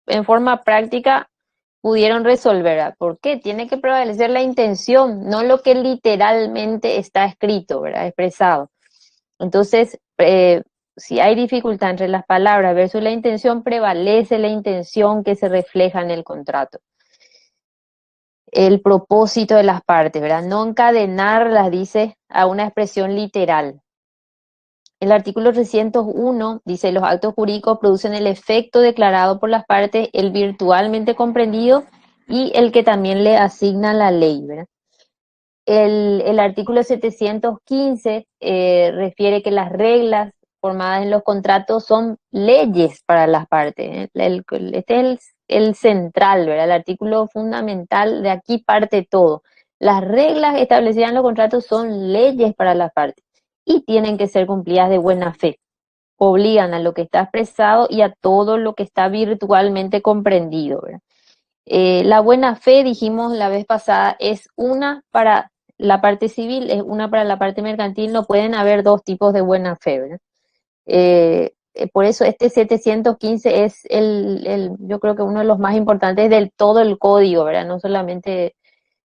en forma práctica pudieron resolver, ¿verdad? ¿Por qué? Tiene que prevalecer la intención, no lo que literalmente está escrito, ¿verdad? Expresado. Entonces, si hay dificultad entre las palabras versus la intención, prevalece la intención que se refleja en el contrato. El propósito de las partes, ¿verdad? No encadenarlas, dice, a una expresión literal. El artículo 301 dice, los actos jurídicos producen el efecto declarado por las partes, el virtualmente comprendido y el que también le asigna la ley, ¿verdad? El artículo 715 refiere que las reglas formadas en los contratos son leyes para las partes. Este es el central, ¿verdad? El artículo fundamental, de aquí parte todo. Las reglas establecidas en los contratos son leyes para las partes y tienen que ser cumplidas de buena fe. Obligan a lo que está expresado y a todo lo que está virtualmente comprendido, ¿verdad? La buena fe, dijimos la vez pasada, es una para la parte civil, es una para la parte mercantil. No pueden haber dos tipos de buena fe, ¿verdad? Por eso este 715 es yo creo que uno de los más importantes del todo el código, ¿verdad? No solamente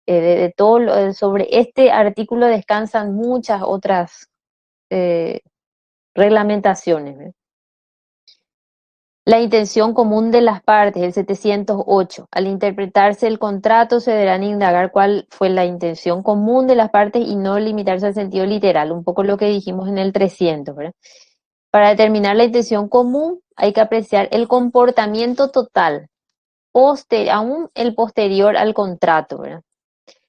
de todo, sobre este artículo descansan muchas otras reglamentaciones, ¿verdad? La intención común de las partes, el 708. Al interpretarse el contrato se deberán indagar cuál fue la intención común de las partes y no limitarse al sentido literal, un poco lo que dijimos en el 300, ¿verdad? Para determinar la intención común hay que apreciar el comportamiento total, aún el posterior al contrato, ¿verdad?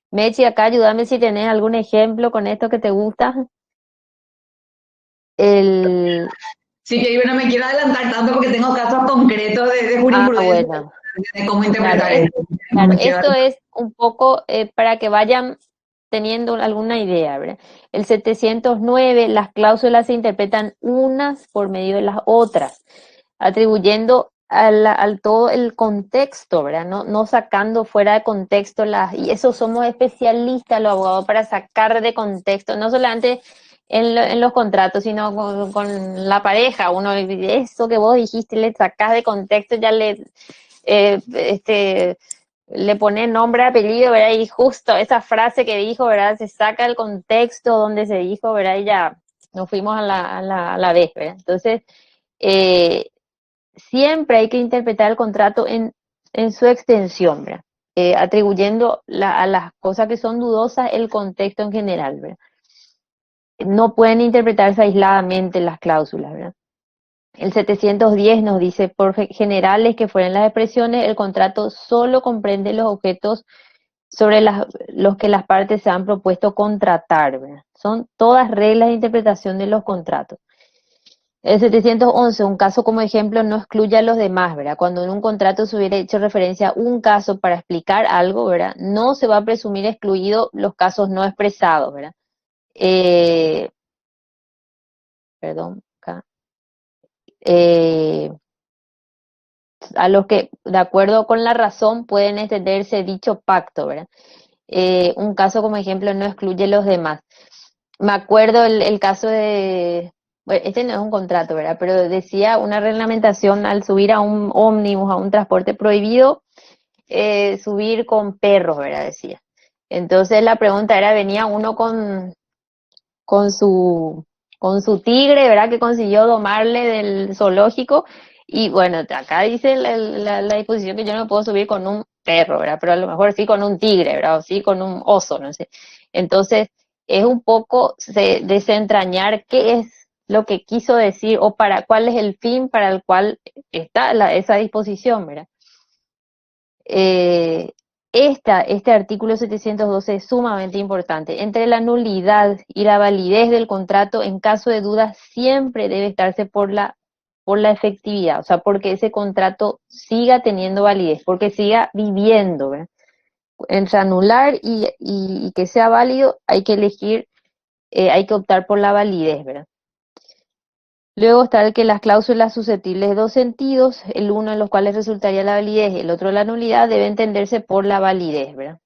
Mechi, acá ayúdame si tenés algún ejemplo con esto que te gusta. Sí, que yo no me quiero adelantar tanto porque tengo casos concretos de jurisprudencia, bueno. de cómo interpretar esto. Claro, esto es un poco para que vayan teniendo alguna idea, ¿verdad? El 709, las cláusulas se interpretan unas por medio de las otras, atribuyendo al todo el contexto, ¿verdad? No sacando fuera de contexto y eso somos especialistas los abogados para sacar de contexto, no solamente en los contratos, sino con la pareja. Uno, eso que vos dijiste, le sacás de contexto, ya le pone nombre, apellido, ¿verdad? Y justo esa frase que dijo, ¿verdad? Se saca el contexto donde se dijo, ¿verdad? Y ya nos fuimos a la vez, ¿verdad? Entonces, siempre hay que interpretar el contrato en su extensión, ¿verdad? Atribuyendo a las cosas que son dudosas el contexto en general, ¿verdad? No pueden interpretarse aisladamente las cláusulas, ¿verdad? El 710 nos dice, por generales que fueran las expresiones, el contrato solo comprende los objetos sobre los que las partes se han propuesto contratar, ¿verdad? Son todas reglas de interpretación de los contratos. El 711, un caso como ejemplo no excluye a los demás, ¿verdad? Cuando en un contrato se hubiera hecho referencia a un caso para explicar algo, ¿verdad? No se va a presumir excluido los casos no expresados, ¿verdad? Perdón, acá. A los que, de acuerdo con la razón, pueden extenderse dicho pacto, ¿verdad? Un caso como ejemplo no excluye los demás. Me acuerdo el caso bueno, este no es un contrato, ¿verdad? Pero decía una reglamentación al subir a un ómnibus, a un transporte prohibido, subir con perros, ¿verdad? Decía. Entonces la pregunta era, venía uno con su tigre, ¿verdad? Que consiguió domarle del zoológico. Y bueno, acá dice la disposición que yo no puedo subir con un perro, ¿verdad? Pero a lo mejor sí con un tigre, ¿verdad? O sí con un oso, no sé. Entonces, es un poco desentrañar qué es lo que quiso decir o cuál es el fin para el cual está esa disposición, ¿verdad? Eh, este artículo 712 es sumamente importante. Entre la nulidad y la validez del contrato, en caso de duda, siempre debe estarse por la efectividad, o sea, porque ese contrato siga teniendo validez, porque siga viviendo, ¿verdad? Entre anular y que sea válido, hay que elegir, hay que optar por la validez, ¿verdad? Luego está el que las cláusulas susceptibles de dos sentidos, el uno en los cuales resultaría la validez y el otro la nulidad, debe entenderse por la validez, ¿verdad?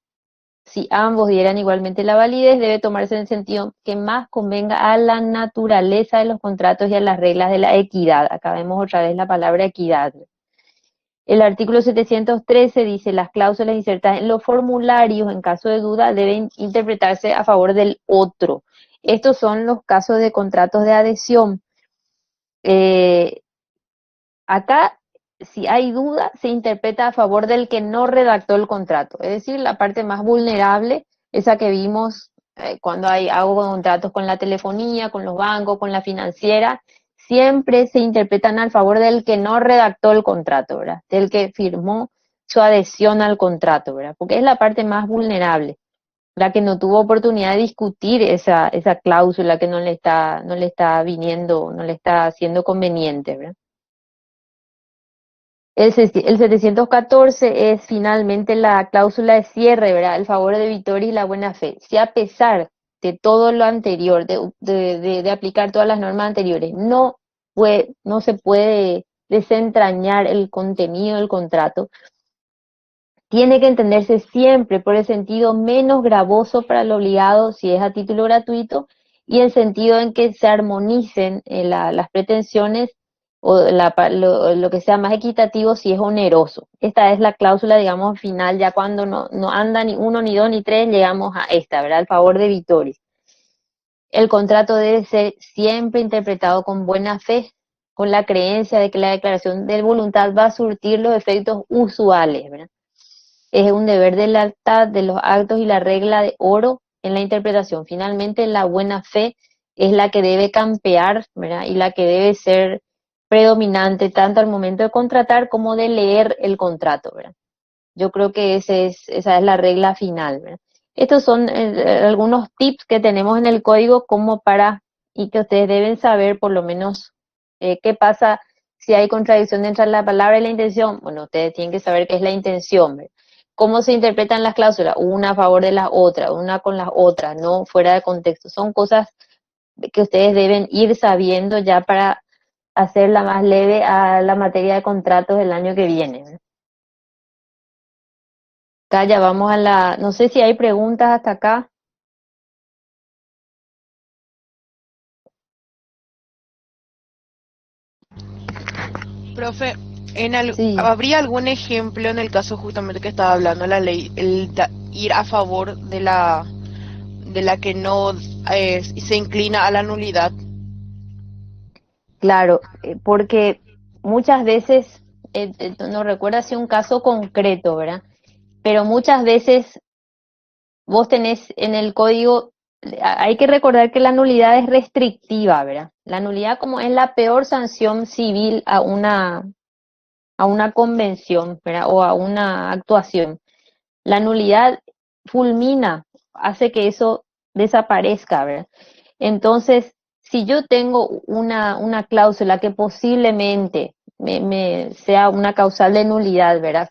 Si ambos dieran igualmente la validez, debe tomarse en el sentido que más convenga a la naturaleza de los contratos y a las reglas de la equidad. Acá vemos otra vez la palabra equidad. El artículo 713 dice: las cláusulas insertadas en los formularios, en caso de duda, deben interpretarse a favor del otro. Estos son los casos de contratos de adhesión. Eh, Acá, si hay duda, se interpreta a favor del que no redactó el contrato. Es decir, la parte más vulnerable, esa que vimos cuando hago contratos con la telefonía, con los bancos, con la financiera, siempre se interpretan al favor del que no redactó el contrato, ¿verdad? Del que firmó su adhesión al contrato, ¿verdad? Porque es la parte más vulnerable, la que no tuvo oportunidad de discutir esa cláusula que no le está viniendo, no le está siendo conveniente, ¿verdad? El 714 es finalmente la cláusula de cierre, ¿verdad? El favor de Vitoria y la buena fe. Si a pesar de todo lo anterior, de aplicar todas las normas anteriores, no se puede desentrañar el contenido del contrato, tiene que entenderse siempre por el sentido menos gravoso para el obligado si es a título gratuito y el sentido en que se armonicen las pretensiones o lo que sea más equitativo si es oneroso. Esta es la cláusula, digamos, final, ya cuando no anda ni uno, ni dos, ni tres, llegamos a esta, ¿verdad? Al favor de Vittorio. El contrato debe ser siempre interpretado con buena fe, con la creencia de que la declaración de voluntad va a surtir los efectos usuales, ¿verdad? Es un deber de lealtad de los actos y la regla de oro en la interpretación. Finalmente, la buena fe es la que debe campear, ¿verdad? Y la que debe ser predominante tanto al momento de contratar como de leer el contrato, ¿verdad? Yo creo que esa es la regla final, ¿verdad? Estos son algunos tips que tenemos en el código y que ustedes deben saber por lo menos qué pasa si hay contradicción entre la palabra y la intención. Bueno, ustedes tienen que saber qué es la intención, ¿verdad? Cómo se interpretan las cláusulas, una a favor de las otras, una con las otras, no fuera de contexto. Son cosas que ustedes deben ir sabiendo ya para hacerla más leve a la materia de contratos del año que viene, ¿verdad? Acá ya vamos no sé si hay preguntas hasta acá. Profe, Sí, ¿habría algún ejemplo en el caso justamente que estaba hablando la ley, ir a favor de la que no se inclina a la nulidad? claro, porque muchas veces, no recuerdo si un caso concreto, ¿verdad? Pero muchas veces vos tenés en el código, hay que recordar que la nulidad es restrictiva, ¿verdad? La nulidad como es la peor sanción civil a una convención, ¿verdad? O a una actuación. La nulidad fulmina, hace que eso desaparezca, ¿verdad? Entonces, si yo tengo una cláusula que posiblemente me sea una causal de nulidad, ¿verdad?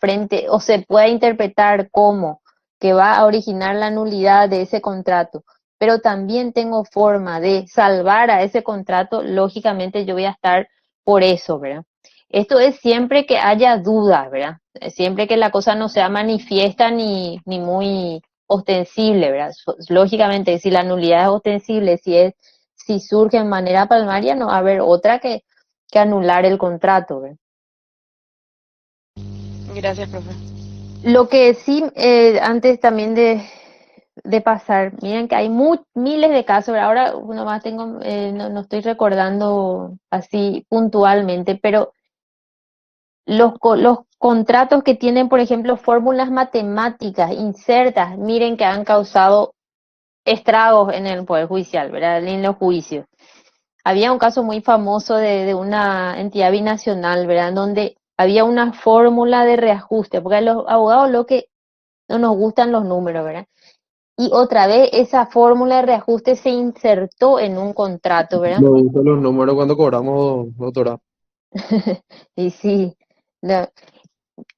O se pueda interpretar como que va a originar la nulidad de ese contrato, pero también tengo forma de salvar a ese contrato, lógicamente yo voy a estar por eso, ¿verdad? Esto es siempre que haya dudas, ¿verdad? Siempre que la cosa no sea manifiesta ni muy ostensible, ¿verdad? Lógicamente, si la nulidad es ostensible, si surge en manera palmaria, no va a haber otra que anular el contrato, ¿verdad? Gracias, profe. Lo que sí, antes también de pasar, miren que hay miles de casos, ¿verdad? Ahora nomás tengo, no estoy recordando así puntualmente, pero los contratos que tienen, por ejemplo, fórmulas matemáticas insertas, miren que han causado estragos en el Poder Judicial, ¿verdad? En los juicios. Había un caso muy famoso de una entidad binacional, ¿verdad? Donde había una fórmula de reajuste, porque a los abogados lo que no nos gustan los números, ¿verdad? Y otra vez esa fórmula de reajuste se insertó en un contrato, ¿verdad? Me gustan los números cuando cobramos, doctora. Y sí, lo-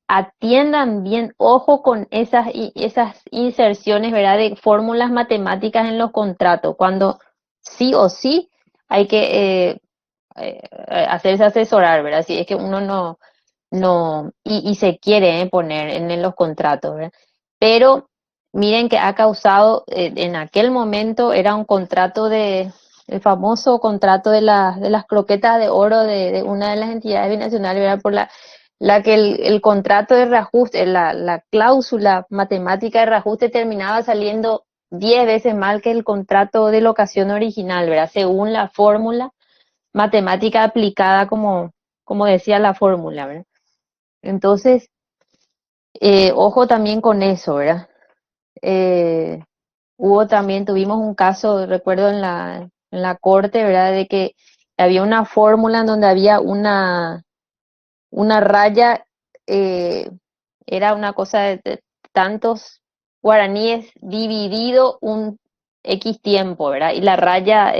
atiendan bien, ojo con esas inserciones, ¿verdad? De fórmulas matemáticas en los contratos, cuando sí o sí hay que hacerse asesorar, ¿verdad? Si es que uno y se quiere poner en los contratos, ¿verdad? Pero miren que ha causado, en aquel momento era un contrato el famoso contrato de las croquetas de oro de una de las entidades binacionales, ¿verdad? Por la que el contrato de reajuste, la cláusula matemática de reajuste terminaba saliendo 10 veces mal que el contrato de locación original, ¿verdad? Según la fórmula matemática aplicada como decía la fórmula, ¿verdad? Entonces, ojo también con eso, ¿verdad? Eh, tuvimos un caso, recuerdo en la corte, ¿verdad? De que había una fórmula en donde había una raya, eh, era una cosa de tantos guaraníes dividido un X tiempo, ¿verdad? Y la raya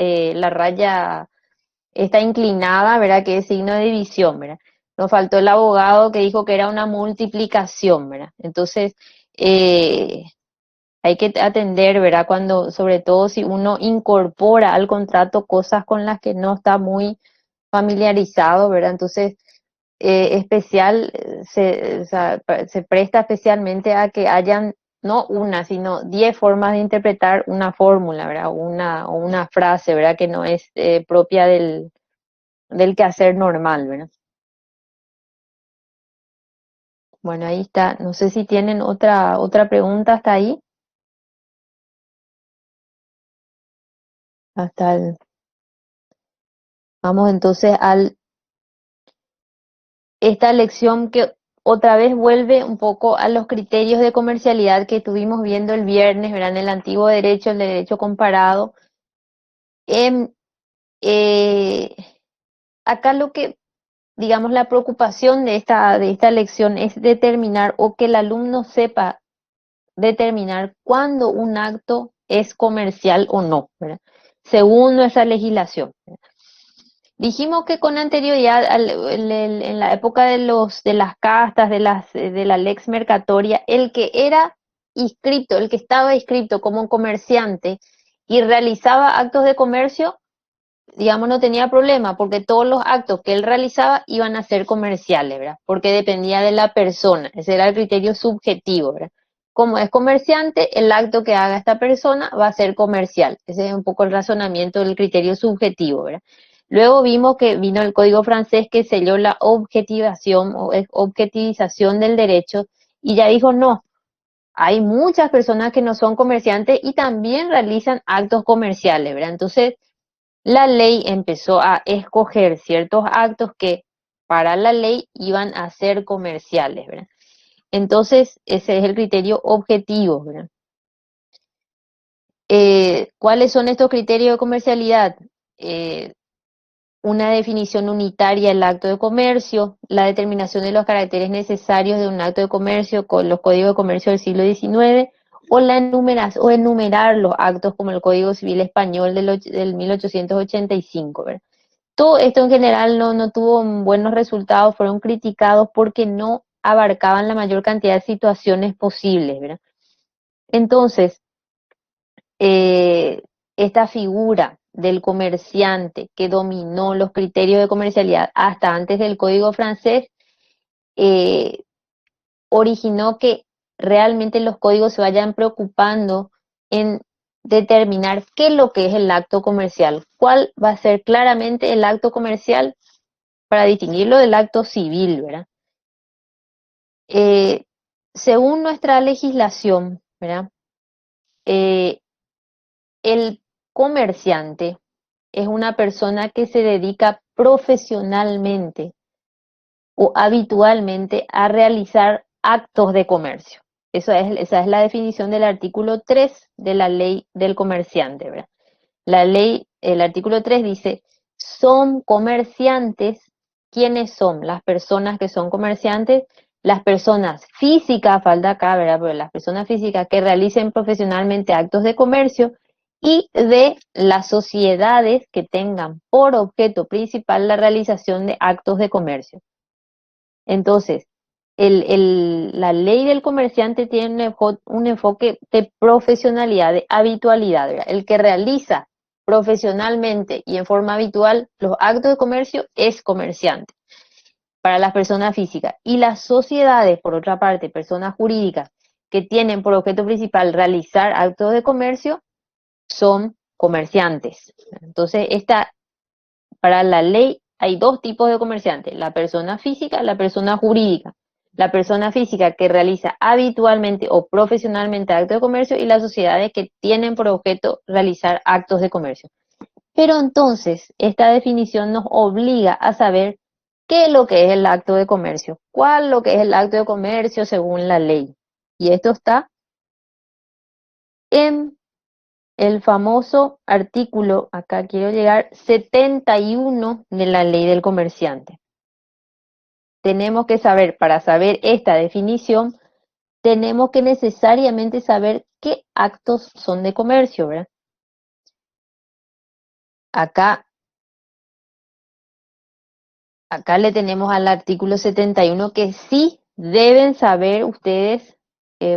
está inclinada, ¿verdad? Que es signo de división, ¿verdad? Nos faltó el abogado que dijo que era una multiplicación, ¿verdad? Entonces, eh, hay que atender, ¿verdad? Sobre todo si uno incorpora al contrato cosas con las que no está muy familiarizado, ¿verdad? Entonces, o sea, se presta especialmente a que hayan no una, sino 10 formas de interpretar una fórmula, ¿verdad? O una frase, ¿verdad? Que no es propia del quehacer normal, ¿verdad? Bueno, ahí está. No sé si tienen otra pregunta hasta ahí. Hasta el, Vamos entonces esta lección que otra vez vuelve un poco a los criterios de comercialidad que estuvimos viendo el viernes, ¿verdad? En el antiguo derecho, el de derecho comparado. Em, eh, Acá digamos, la preocupación de esta lección es determinar o que el alumno sepa determinar cuándo un acto es comercial o no, ¿verdad? Según nuestra legislación. Dijimos que con anterioridad, en la época de las castas, de la lex mercatoria, el que era inscripto, el que estaba inscripto como un comerciante y realizaba actos de comercio, digamos, no tenía problema, porque todos los actos que él realizaba iban a ser comerciales, ¿verdad? Porque dependía de la persona, ese era el criterio subjetivo, ¿verdad? Como es comerciante, el acto que haga esta persona va a ser comercial. Ese es un poco el razonamiento del criterio subjetivo, ¿verdad? Luego vimos que vino el Código francés que selló la objetivación o objetivización del derecho y ya dijo no. Hay muchas personas que no son comerciantes y también realizan actos comerciales, ¿verdad? Entonces, la ley empezó a escoger ciertos actos que para la ley iban a ser comerciales, ¿verdad? Entonces, ese es el criterio objetivo, ¿verdad? ¿Cuáles son estos criterios de comercialidad? Eh, una definición unitaria del acto de comercio, la determinación de los caracteres necesarios de un acto de comercio con los códigos de comercio del siglo XIX, o o enumerar los actos como el Código Civil Español del 1885, ¿verdad? Todo esto en general no tuvo buenos resultados, fueron criticados porque no abarcaban la mayor cantidad de situaciones posibles, ¿verdad? Entonces, esta figura del comerciante que dominó los criterios de comercialidad hasta antes del Código francés, eh, originó que realmente los códigos se vayan preocupando en determinar qué es lo que es el acto comercial, cuál va a ser claramente el acto comercial para distinguirlo del acto civil, ¿verdad? Eh, Según nuestra legislación, ¿verdad? Eh, el comerciante es una persona que se dedica profesionalmente o habitualmente a realizar actos de comercio. Esa es la definición del artículo 3 de la ley del comerciante, ¿verdad? El artículo 3 dice, son comerciantes. ¿Quiénes son? Las personas que son comerciantes, las personas físicas, falta acá, ¿verdad? Pero las personas físicas que realicen profesionalmente actos de comercio y de las sociedades que tengan por objeto principal la realización de actos de comercio. Entonces, la ley del comerciante tiene un enfoque de profesionalidad, de habitualidad, ¿verdad? El que realiza profesionalmente y en forma habitual los actos de comercio es comerciante para las personas físicas. Y las sociedades, por otra parte, personas jurídicas que tienen por objeto principal realizar actos de comercio, son comerciantes. Entonces, para la ley hay dos tipos de comerciantes, la persona física y la persona jurídica. La persona física que realiza habitualmente o profesionalmente actos de comercio y las sociedades que tienen por objeto realizar actos de comercio. Pero entonces, esta definición nos obliga a saber qué es lo que es el acto de comercio, cuál es lo que es el acto de comercio según la ley. Y esto está en el famoso artículo, acá quiero llegar, 71 de la ley del comerciante. Tenemos que saber, para saber esta definición, tenemos que necesariamente saber qué actos son de comercio, ¿verdad? Acá le tenemos al artículo 71 que sí deben saber ustedes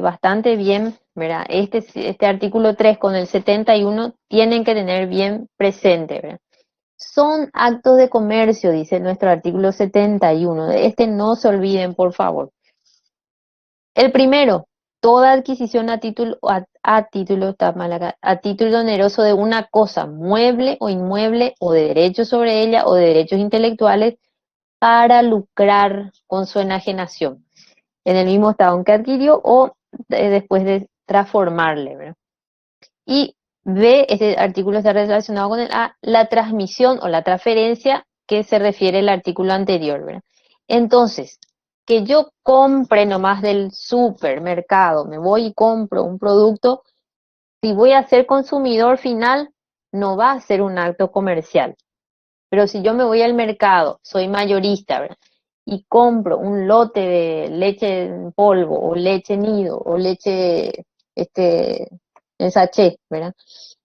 bastante bien, ¿verdad? Este artículo 3 con el 71 tienen que tener bien presente, ¿verdad? Son actos de comercio, dice nuestro artículo 71. De este no se olviden, por favor. El primero, toda adquisición a título oneroso de una cosa, mueble o inmueble, o de derechos sobre ella, o de derechos intelectuales, para lucrar con su enajenación, en el mismo estado en que adquirió o después de transformarle, ¿verdad? Y B, este artículo está relacionado con el A, la transmisión o la transferencia que se refiere al artículo anterior, ¿verdad? Entonces, que yo compre nomás del supermercado, me voy y compro un producto, si voy a ser consumidor final, no va a ser un acto comercial. Pero si yo me voy al mercado, soy mayorista, ¿verdad? Y compro un lote de leche en polvo, o leche nido, o leche en sachet, ¿verdad?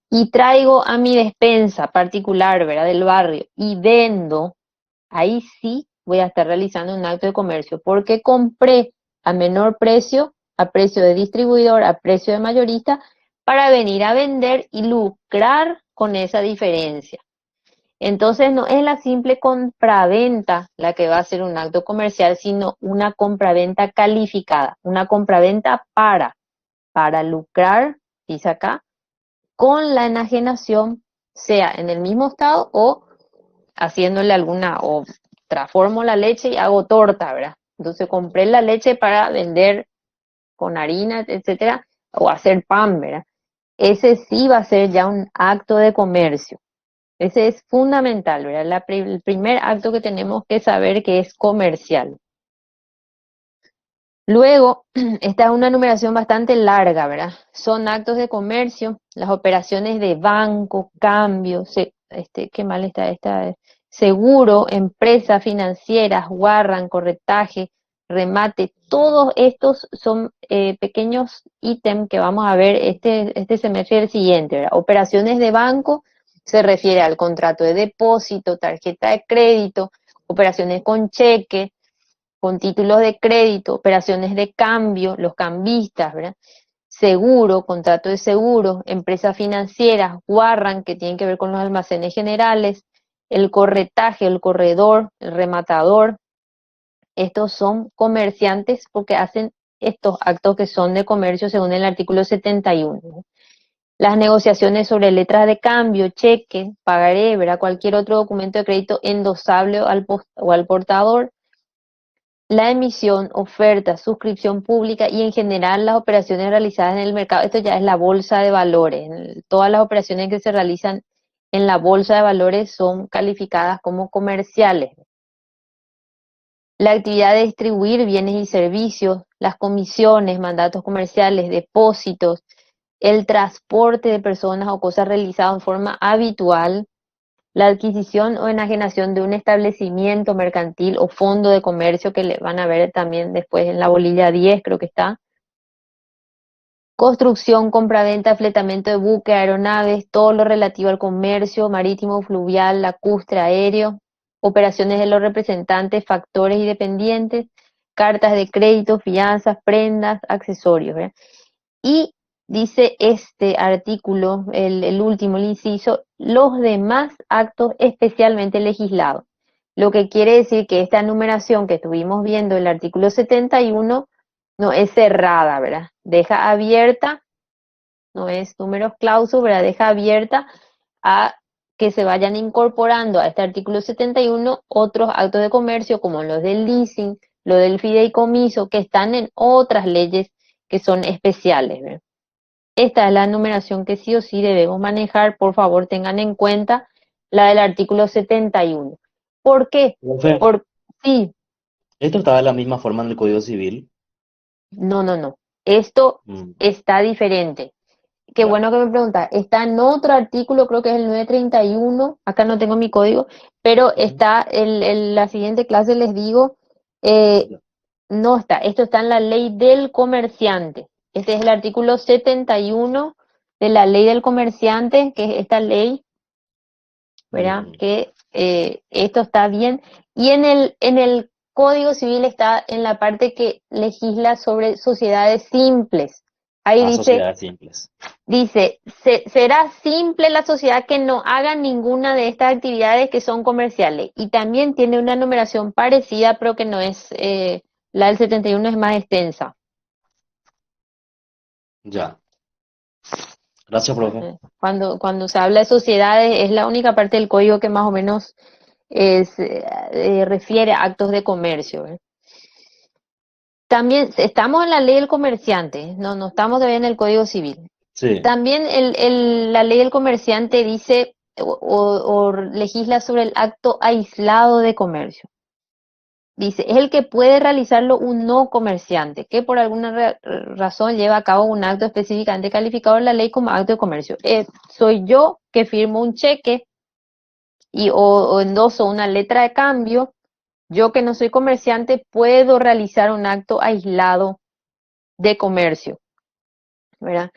Y traigo a mi despensa particular, ¿verdad? Del barrio, y vendo, ahí sí voy a estar realizando un acto de comercio, porque compré a menor precio, a precio de distribuidor, a precio de mayorista, para venir a vender y lucrar con esa diferencia. Entonces no es la simple compraventa la que va a ser un acto comercial, sino una compraventa calificada, una compraventa para lucrar, dice acá, con la enajenación, sea en el mismo estado o haciéndole o transformo la leche y hago torta, ¿verdad? Entonces compré la leche para vender con harina, etcétera, o hacer pan, ¿verdad? Ese sí va a ser ya un acto de comercio. Ese es fundamental, ¿verdad? El primer acto que tenemos que saber que es comercial. Luego, esta es una numeración bastante larga, ¿verdad? Son actos de comercio, las operaciones de banco, cambio, qué mal está esta, seguro, empresas financieras, warrant, corretaje, remate, todos estos son pequeños ítems que vamos a ver este semestre y el siguiente, ¿verdad? Operaciones de banco se refiere al contrato de depósito, tarjeta de crédito, operaciones con cheque, con títulos de crédito, operaciones de cambio, los cambistas, ¿verdad? Seguro, contrato de seguro, empresas financieras, warrant, que tienen que ver con los almacenes generales, el corretaje, el corredor, el rematador. Estos son comerciantes porque hacen estos actos que son de comercio según el artículo 71. Las negociaciones sobre letras de cambio, cheque, pagaré, ¿verdad? Cualquier otro documento de crédito endosable o al portador. La emisión, oferta, suscripción pública y en general las operaciones realizadas en el mercado. Esto ya es la bolsa de valores. Todas las operaciones que se realizan en la bolsa de valores son calificadas como comerciales. la actividad de distribuir bienes y servicios, las comisiones, mandatos comerciales, depósitos, el transporte de personas o cosas realizado en forma habitual, la adquisición o enajenación de un establecimiento mercantil o fondo de comercio, que le van a ver también después en la bolilla 10, creo que está. Construcción, compraventa, fletamento de buques, aeronaves, todo lo relativo al comercio marítimo, fluvial, lacustre, aéreo, operaciones de los representantes, factores y dependientes, cartas de crédito, fianzas, prendas, accesorios, ¿verdad? Y dice este artículo, el último, el inciso, los demás actos especialmente legislados. Lo que quiere decir que esta enumeración que estuvimos viendo en el artículo 71 no es cerrada, ¿verdad? Deja abierta, no es números clausus, ¿verdad? Deja abierta a que se vayan incorporando a este artículo 71 otros actos de comercio como los del leasing, lo del fideicomiso, que están en otras leyes que son especiales, ¿verdad? Esta es la numeración que sí o sí debemos manejar. Por favor, tengan en cuenta la del artículo 71. ¿Por qué? Profe, Sí, ¿esto estaba de la misma forma en el Código Civil? no. Esto Mm, está diferente. Qué ya. bueno que me pregunta. Está en otro artículo, creo que es el 931. Acá no tengo mi código, pero Ujú, está la siguiente clase, les digo, eh, ya. no está. Esto está en la ley del comerciante. Este es el artículo 71 de la ley del comerciante, que es esta ley, ¿verdad? Ujú. Que esto está bien. Y en el Código Civil está en la parte que legisla sobre sociedades simples. Ahí A dice, sociedades simples. será simple la sociedad que no haga ninguna de estas actividades que son comerciales. Y también tiene una numeración parecida, pero que no es, la del 71 es más extensa. Ya. Gracias, profe. Cuando se habla de sociedades, es la única parte del código que más o menos refiere a actos de comercio, ¿eh? También estamos en la ley del comerciante, no estamos todavía en el Código Civil. Sí. También la ley del comerciante dice o legisla sobre el acto aislado de comercio. Dice, es el que puede realizarlo un no comerciante, que por alguna razón lleva a cabo un acto específicamente calificado en la ley como acto de comercio. Soy yo que firmo un cheque o endoso una letra de cambio. Yo que no soy comerciante puedo realizar un acto aislado de comercio, ¿verdad?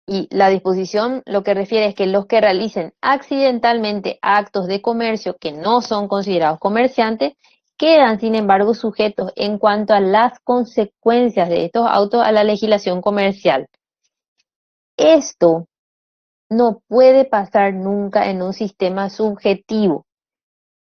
Y la disposición lo que refiere es que los que realicen accidentalmente actos de comercio que no son considerados comerciantes quedan, sin embargo, sujetos en cuanto a las consecuencias de estos actos a la legislación comercial. Esto no puede pasar nunca en un sistema subjetivo,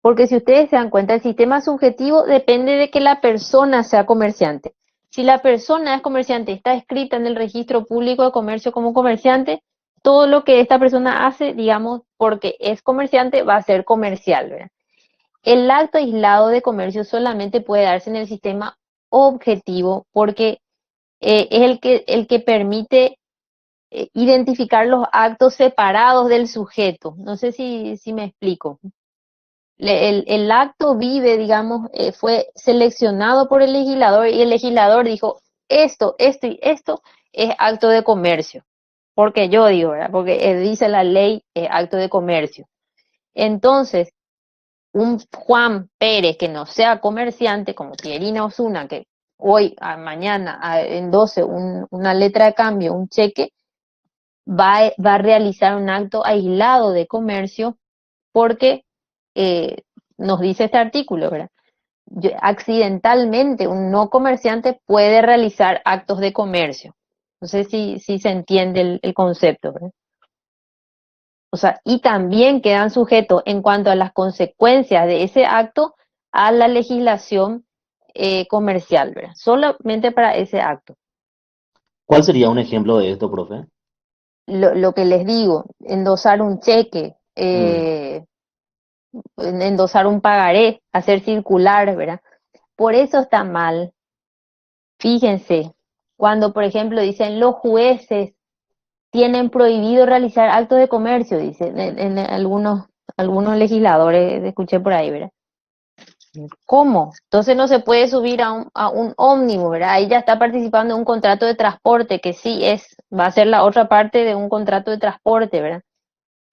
porque si ustedes se dan cuenta, el sistema subjetivo depende de que la persona sea comerciante. Si la persona es comerciante, está escrita en el registro público de comercio como comerciante, todo lo que esta persona hace, digamos, porque es comerciante, va a ser comercial, ¿verdad? El acto aislado de comercio solamente puede darse en el sistema objetivo porque es el que permite identificar los actos separados del sujeto. No sé si me explico. El acto vive, digamos, fue seleccionado por el legislador y el legislador dijo, esto y esto es acto de comercio. Porque yo digo, ¿verdad? Porque dice la ley acto de comercio. Entonces, un Juan Pérez que no sea comerciante, como Pierina Osuna, que hoy, mañana, en 12, una letra de cambio, un cheque, va a realizar un acto aislado de comercio porque eh, nos dice este artículo, ¿verdad? Accidentalmente un no comerciante puede realizar actos de comercio. No sé si se entiende el concepto, ¿verdad? O sea, y también quedan sujetos en cuanto a las consecuencias de ese acto a la legislación comercial, ¿verdad? Solamente para ese acto. ¿Cuál sería un ejemplo de esto, profe? Lo que les digo, endosar un cheque, Mm, endosar un pagaré, hacer circular, ¿verdad? Por eso está mal. Fíjense, cuando por ejemplo dicen los jueces tienen prohibido realizar actos de comercio, dicen en algunos legisladores, escuché por ahí, ¿verdad? ¿Cómo? Entonces no se puede subir a un ómnibus, ¿verdad? Ahí ya está participando en un contrato de transporte, que sí va a ser la otra parte de un contrato de transporte, ¿verdad?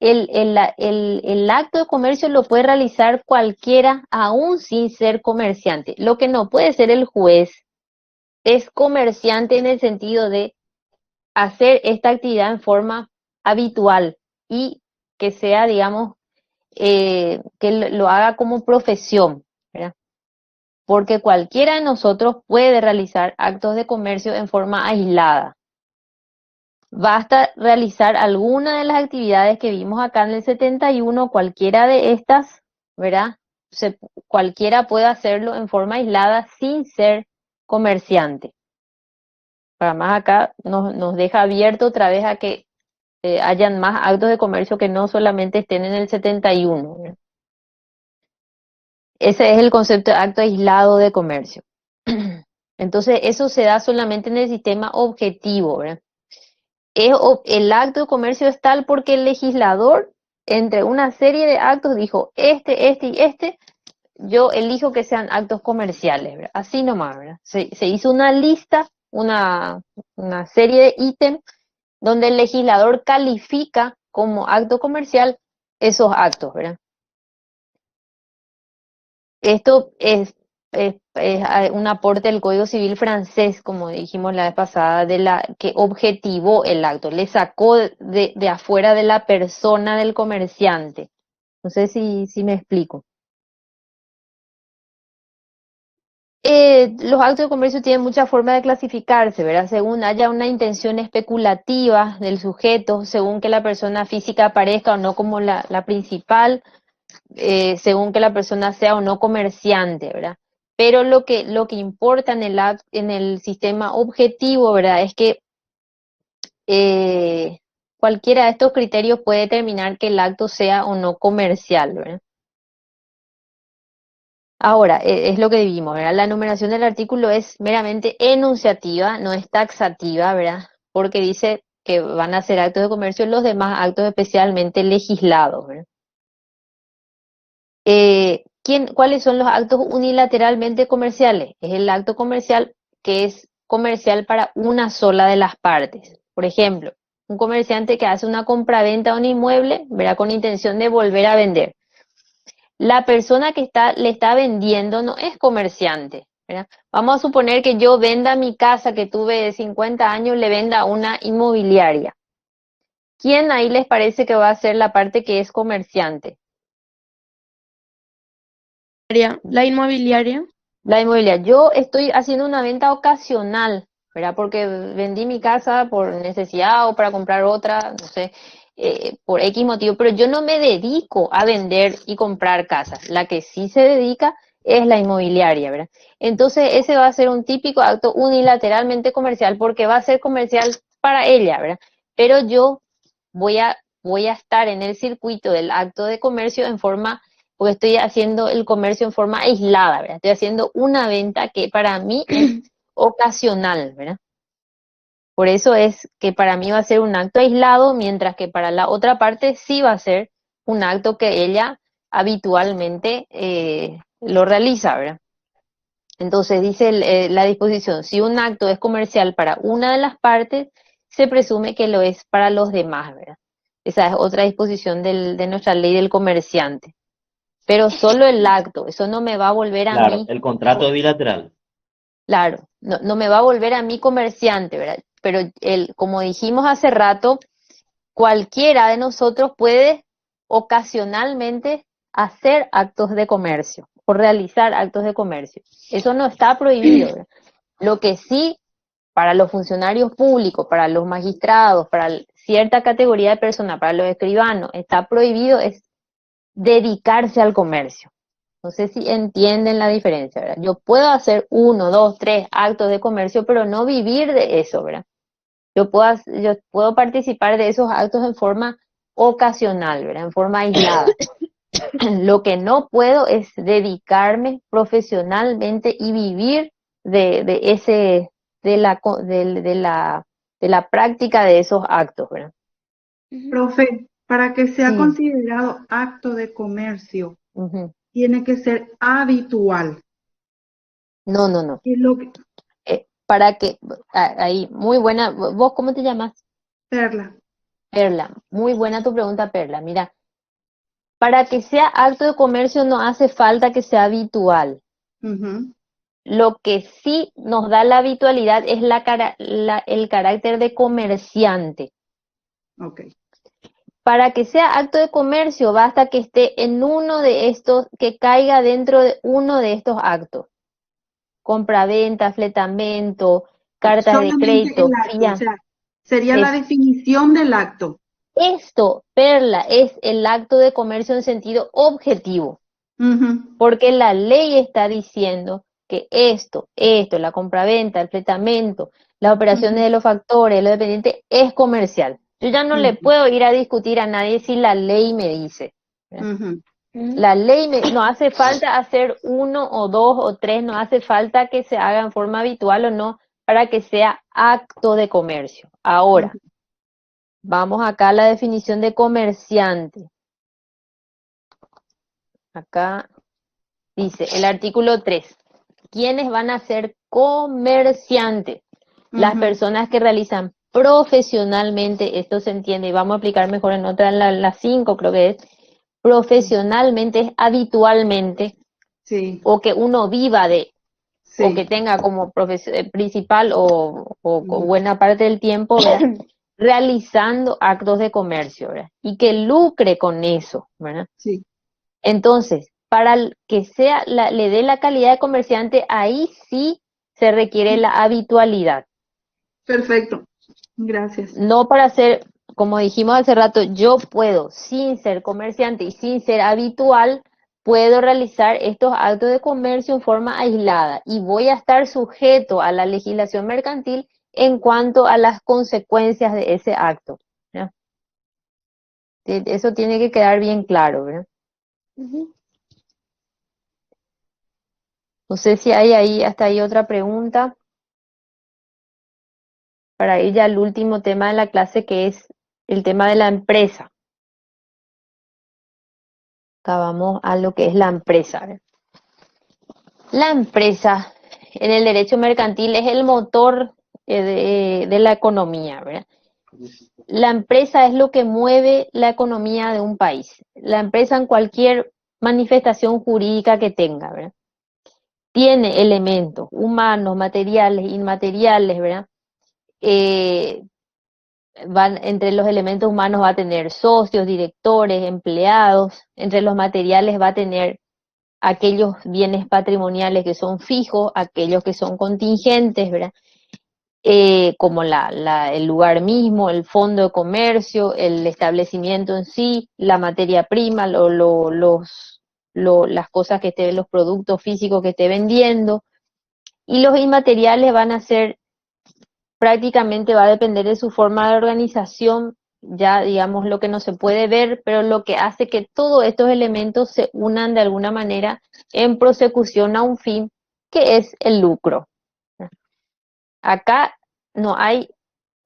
El acto de comercio lo puede realizar cualquiera, aún sin ser comerciante. Lo que no puede ser el juez es comerciante en el sentido de hacer esta actividad en forma habitual y que sea, digamos, que lo haga como profesión, ¿verdad? Porque cualquiera de nosotros puede realizar actos de comercio en forma aislada. Basta realizar alguna de las actividades que vimos acá en el 71, cualquiera de estas, ¿verdad? Cualquiera puede hacerlo en forma aislada sin ser comerciante. Para más acá nos deja abierto otra vez a que hayan más actos de comercio que no solamente estén en el 71, ¿verdad? Ese es el concepto de acto aislado de comercio. Entonces, eso se da solamente en el sistema objetivo, ¿verdad? El acto de comercio es tal porque el legislador, entre una serie de actos, dijo, este y este, yo elijo que sean actos comerciales, ¿verdad? Así nomás, ¿verdad? Se hizo una lista, una serie de ítems donde el legislador califica como acto comercial esos actos, ¿verdad? Esto es un aporte del Código Civil francés, como dijimos la vez pasada, que objetivó el acto, le sacó de afuera de la persona del comerciante. No sé si me explico. Los actos de comercio tienen muchas formas de clasificarse, ¿verdad? Según haya una intención especulativa del sujeto, según que la persona física aparezca o no como la principal, según que la persona sea o no comerciante, ¿verdad? Pero lo que importa en el sistema objetivo, ¿verdad? Es que cualquiera de estos criterios puede determinar que el acto sea o no comercial, ¿verdad? Ahora, es lo que vimos, ¿verdad? La enumeración del artículo es meramente enunciativa, no es taxativa, ¿verdad? Porque dice que van a ser actos de comercio los demás actos especialmente legislados, ¿verdad? ¿Cuáles son los actos unilateralmente comerciales? Es el acto comercial que es comercial para una sola de las partes. Por ejemplo, un comerciante que hace una compraventa de un inmueble, verá con intención de volver a vender. La persona que le está vendiendo no es comerciante, ¿verdad? Vamos a suponer que yo venda mi casa que tuve de 50 años, le venda a una inmobiliaria. ¿Quién ahí les parece que va a ser la parte que es comerciante? La inmobiliaria. La inmobiliaria. Yo estoy haciendo una venta ocasional, ¿verdad? Porque vendí mi casa por necesidad o para comprar otra, no sé, por X motivo, pero yo no me dedico a vender y comprar casas. La que sí se dedica es la inmobiliaria, ¿verdad? Entonces ese va a ser un típico acto unilateralmente comercial porque va a ser comercial para ella, ¿verdad? Pero yo voy a estar en el circuito del acto de comercio porque estoy haciendo el comercio en forma aislada, ¿verdad? Estoy haciendo una venta que para mí es ocasional, ¿verdad? Por eso es que para mí va a ser un acto aislado, mientras que para la otra parte sí va a ser un acto que ella habitualmente lo realiza, ¿verdad? Entonces dice la disposición, si un acto es comercial para una de las partes, se presume que lo es para los demás, ¿verdad? Esa es otra disposición de nuestra ley del comerciante. Pero solo el acto, eso no me va a volver a Claro, mí, el contrato es bilateral. claro, no me va a volver a mí comerciante, ¿verdad? Pero como dijimos hace rato, cualquiera de nosotros puede ocasionalmente hacer actos de comercio o realizar actos de comercio. Eso no está prohibido, ¿verdad? Lo que sí, para los funcionarios públicos, para los magistrados, para cierta categoría de personas, para los escribanos, está prohibido es dedicarse al comercio. No sé si entienden la diferencia, ¿verdad? Yo puedo hacer 1, 2, 3 actos de comercio, pero no vivir de eso, ¿verdad? Yo puedo participar de esos actos en forma ocasional, ¿verdad? En forma aislada. Lo que no puedo es dedicarme profesionalmente y vivir de la práctica de esos actos, ¿verdad? Profe, para que sea Sí. considerado acto de comercio, Ujú. Tiene que ser habitual. No. ¿Qué es lo que... Para que, ahí, muy buena. ¿Vos cómo te llamas? Perla. Perla. Muy buena tu pregunta, Perla. Mira, para que sea acto de comercio no hace falta que sea habitual. Ujú. Lo que sí nos da la habitualidad es el carácter de comerciante. Ok. Para que sea acto de comercio, basta que esté en uno de estos, que caiga dentro de uno de estos actos. Compraventa, fletamento, cartas de Solamente el crédito, acto, o fianza. sea, sería la definición del acto. Esto, Perla, es el acto de comercio en sentido objetivo, Ujú, porque la ley está diciendo que la compraventa, el fletamento, las operaciones de los factores, los dependientes, es comercial. Yo ya no le ujú, puedo ir a discutir a nadie si la ley me dice. ujú. La ley no hace falta hacer uno o dos o tres, no hace falta que se haga en forma habitual o no para que sea acto de comercio. Ahora, vamos acá a la definición de comerciante. Acá dice el artículo 3. ¿Quiénes van a ser comerciantes? Las Ujú. personas que realizan profesionalmente, esto se entiende, y vamos a aplicar mejor en otra, la 5 creo que es, profesionalmente es habitualmente, Sí, o que uno viva de, o que sí. tenga como principal o Ujú. buena parte del tiempo, ¿verdad? Realizando actos de comercio, ¿verdad? Y que lucre con eso, ¿verdad? Sí, Entonces, para que sea le dé la calidad de comerciante, ahí sí se requiere la habitualidad. perfecto. Gracias. No para ser, como dijimos hace rato, yo puedo, sin ser comerciante y sin ser habitual, puedo realizar estos actos de comercio en forma aislada y voy a estar sujeto a la legislación mercantil en cuanto a las consecuencias de ese acto, ¿ya? Eso tiene que quedar bien claro, ¿verdad? No sé si hay ahí hasta ahí otra pregunta para ir ya al último tema de la clase, que es el tema de la empresa. Acá vamos a lo que es la empresa, ¿verdad? La empresa en el derecho mercantil es el motor de la economía, ¿verdad? La empresa es lo que mueve la economía de un país. La empresa en cualquier manifestación jurídica que tenga, ¿verdad? Tiene elementos humanos, materiales, inmateriales, ¿verdad? Eh, entre los elementos humanos va a tener socios, directores, empleados. Entre los materiales va a tener aquellos bienes patrimoniales que son fijos, aquellos que son contingentes, ¿verdad? Como el lugar mismo, el fondo de comercio, el establecimiento en sí, la materia prima, las cosas que esté, los productos físicos que esté vendiendo. Y los inmateriales van a ser, prácticamente va a depender de su forma de organización, ya digamos lo que no se puede ver, pero lo que hace que todos estos elementos se unan de alguna manera en prosecución a un fin, que es el lucro. Acá no hay,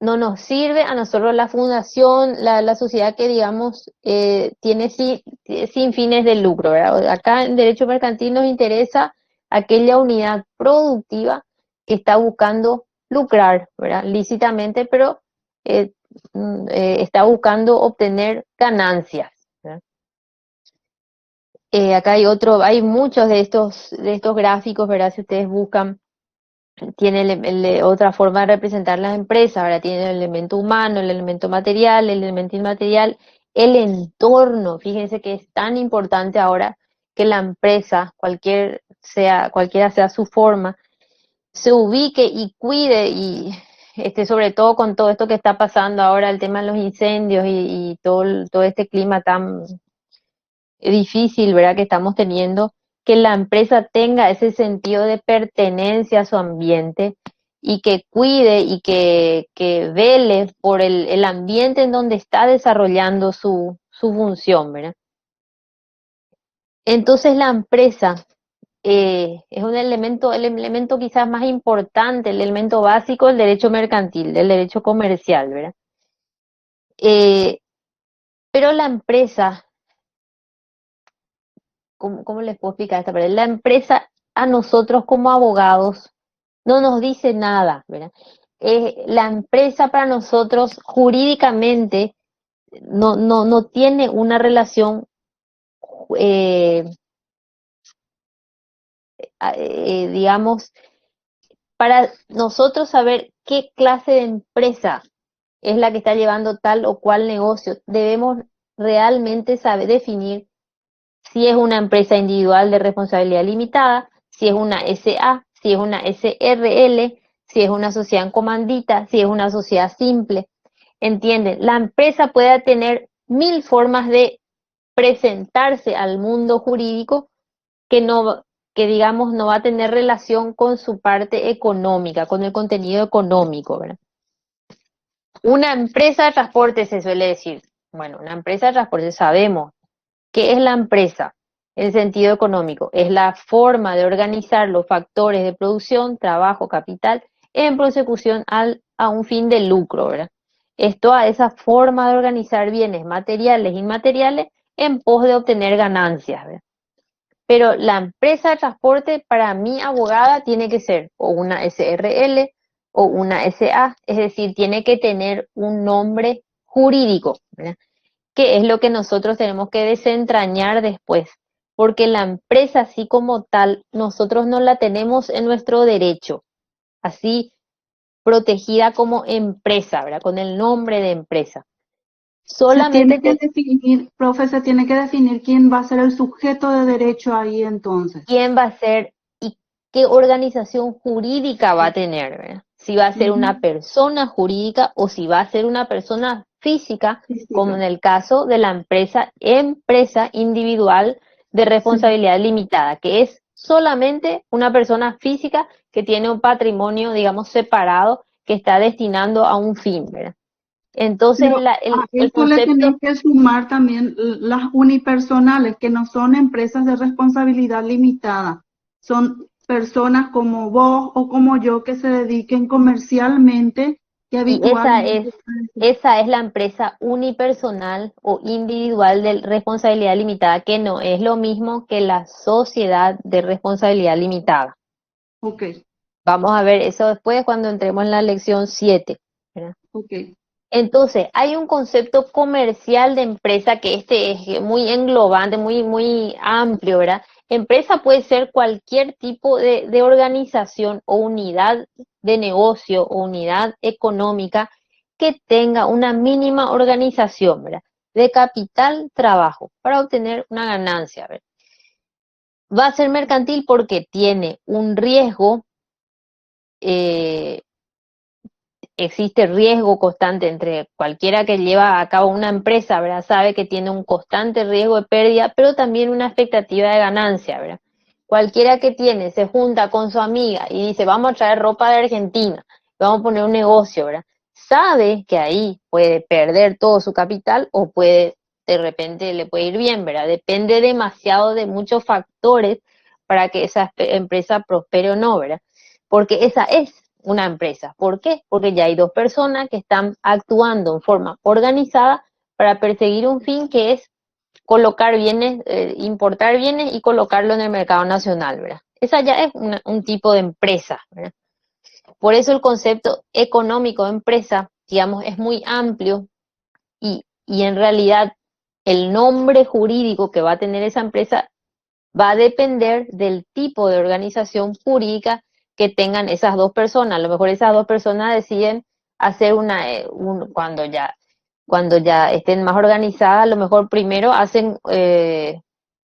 no nos sirve a nosotros la fundación, la sociedad que digamos tiene sin fines de lucro, ¿verdad? Acá en derecho mercantil nos interesa aquella unidad productiva que está buscando lucrar, ¿verdad? Lícitamente, pero está buscando obtener ganancias, ¿verdad? Acá hay muchos de estos gráficos, ¿verdad? Si ustedes buscan, tiene otra forma de representar las empresas, ahora tiene el elemento humano, el elemento material, el elemento inmaterial, el entorno. Fíjense que es tan importante ahora que la empresa, cualquiera sea su forma, se ubique y cuide y sobre todo con todo esto que está pasando ahora, el tema de los incendios y todo este clima tan difícil, ¿verdad? Que estamos teniendo, que la empresa tenga ese sentido de pertenencia a su ambiente y que cuide y que vele por el ambiente en donde está desarrollando su función, ¿verdad? Entonces la empresa es el elemento quizás más importante, el elemento básico del derecho mercantil, del derecho comercial, ¿verdad? Pero la empresa, ¿cómo les puedo explicar esta parte? La empresa a nosotros como abogados no nos dice nada, ¿verdad? La empresa para nosotros jurídicamente no tiene una relación, eh, digamos, para nosotros saber qué clase de empresa es la que está llevando tal o cual negocio, debemos realmente saber definir si es una empresa individual de responsabilidad limitada, si es una SA, si es una SRL, si es una sociedad en comandita, si es una sociedad simple. ¿Entienden? La empresa puede tener 1000 formas de presentarse al mundo jurídico que no, que digamos no va a tener relación con su parte económica, con el contenido económico, ¿verdad? Una empresa de transporte se suele decir, bueno, una empresa de transporte sabemos qué es la empresa en sentido económico, es la forma de organizar los factores de producción, trabajo, capital en prosecución a un fin de lucro, ¿verdad? Es toda esa forma de organizar bienes materiales e inmateriales en pos de obtener ganancias, ¿verdad? Pero la empresa de transporte para mi abogada tiene que ser o una SRL o una SA, es decir, tiene que tener un nombre jurídico, ¿verdad? Que es lo que nosotros tenemos que desentrañar después, porque la empresa así como tal, nosotros no la tenemos en nuestro derecho, así protegida como empresa, ¿verdad? Con el nombre de empresa. Se tiene Solamente que definir, profe, se tiene que definir quién va a ser el sujeto de derecho ahí entonces. quién va a ser y qué organización jurídica va a tener, ¿verdad? Si va a ser una persona jurídica o si va a ser una persona física, como en el caso de la empresa individual de responsabilidad limitada, que es solamente una persona física que tiene un patrimonio, digamos, separado, que está destinando a un fin, ¿verdad? Entonces, Pero a el eso le concepto... tenés que sumar también las unipersonales, que no son empresas de responsabilidad limitada. Son personas como vos o como yo que se dediquen comercialmente y Y habitualmente. esa es la empresa unipersonal o individual de responsabilidad limitada, que no es lo mismo que la sociedad de responsabilidad limitada. Ok, Vamos a ver eso después cuando entremos en la lección 7, ¿verdad? ok. Entonces, hay un concepto comercial de empresa que este es muy englobante, muy amplio, ¿verdad? Empresa puede ser cualquier tipo de organización o unidad de negocio o unidad económica que tenga una mínima organización, ¿verdad? De capital trabajo para obtener una ganancia, ¿verdad? Va a ser mercantil porque tiene un riesgo, eh, existe riesgo constante entre cualquiera que lleva a cabo una empresa, ¿verdad? Sabe que tiene un constante riesgo de pérdida, pero también una expectativa de ganancia, ¿verdad? Cualquiera que se junta con su amiga y dice, vamos a traer ropa de Argentina, vamos a poner un negocio, ¿verdad? Sabe que ahí puede perder todo su capital o puede, de repente le puede ir bien, ¿verdad? Depende demasiado de muchos factores para que esa empresa prospere o no, ¿verdad? Porque esa es una empresa. ¿Por qué? Porque ya hay dos personas que están actuando en forma organizada para perseguir un fin que es colocar bienes, importar bienes y colocarlo en el mercado nacional, ¿verdad? Esa ya es un tipo de empresa, ¿verdad? Por eso el concepto económico de empresa, digamos, es muy amplio y en realidad el nombre jurídico que va a tener esa empresa va a depender del tipo de organización jurídica que tengan esas dos personas. A lo mejor esas dos personas deciden hacer cuando ya estén más organizadas, a lo mejor primero hacen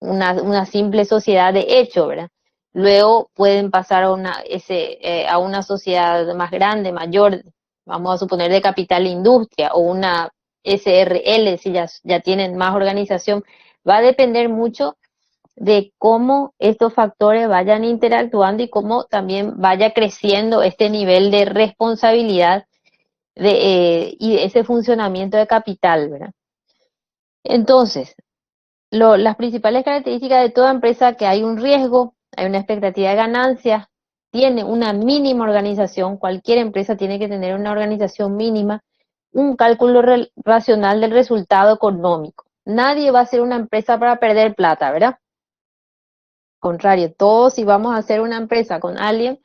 una simple sociedad de hecho, ¿verdad? Luego pueden pasar a una sociedad más grande, mayor, vamos a suponer de capital industria, o una SRL si ya tienen más organización. Va a depender mucho de cómo estos factores vayan interactuando y cómo también vaya creciendo este nivel de responsabilidad y de ese funcionamiento de capital, ¿verdad? Entonces, las principales características de toda empresa que hay un riesgo, hay una expectativa de ganancia, tiene una mínima organización, cualquier empresa tiene que tener una organización mínima, un cálculo racional del resultado económico. Nadie va a ser una empresa para perder plata, ¿verdad? contrario, todos si vamos a hacer una empresa con alguien,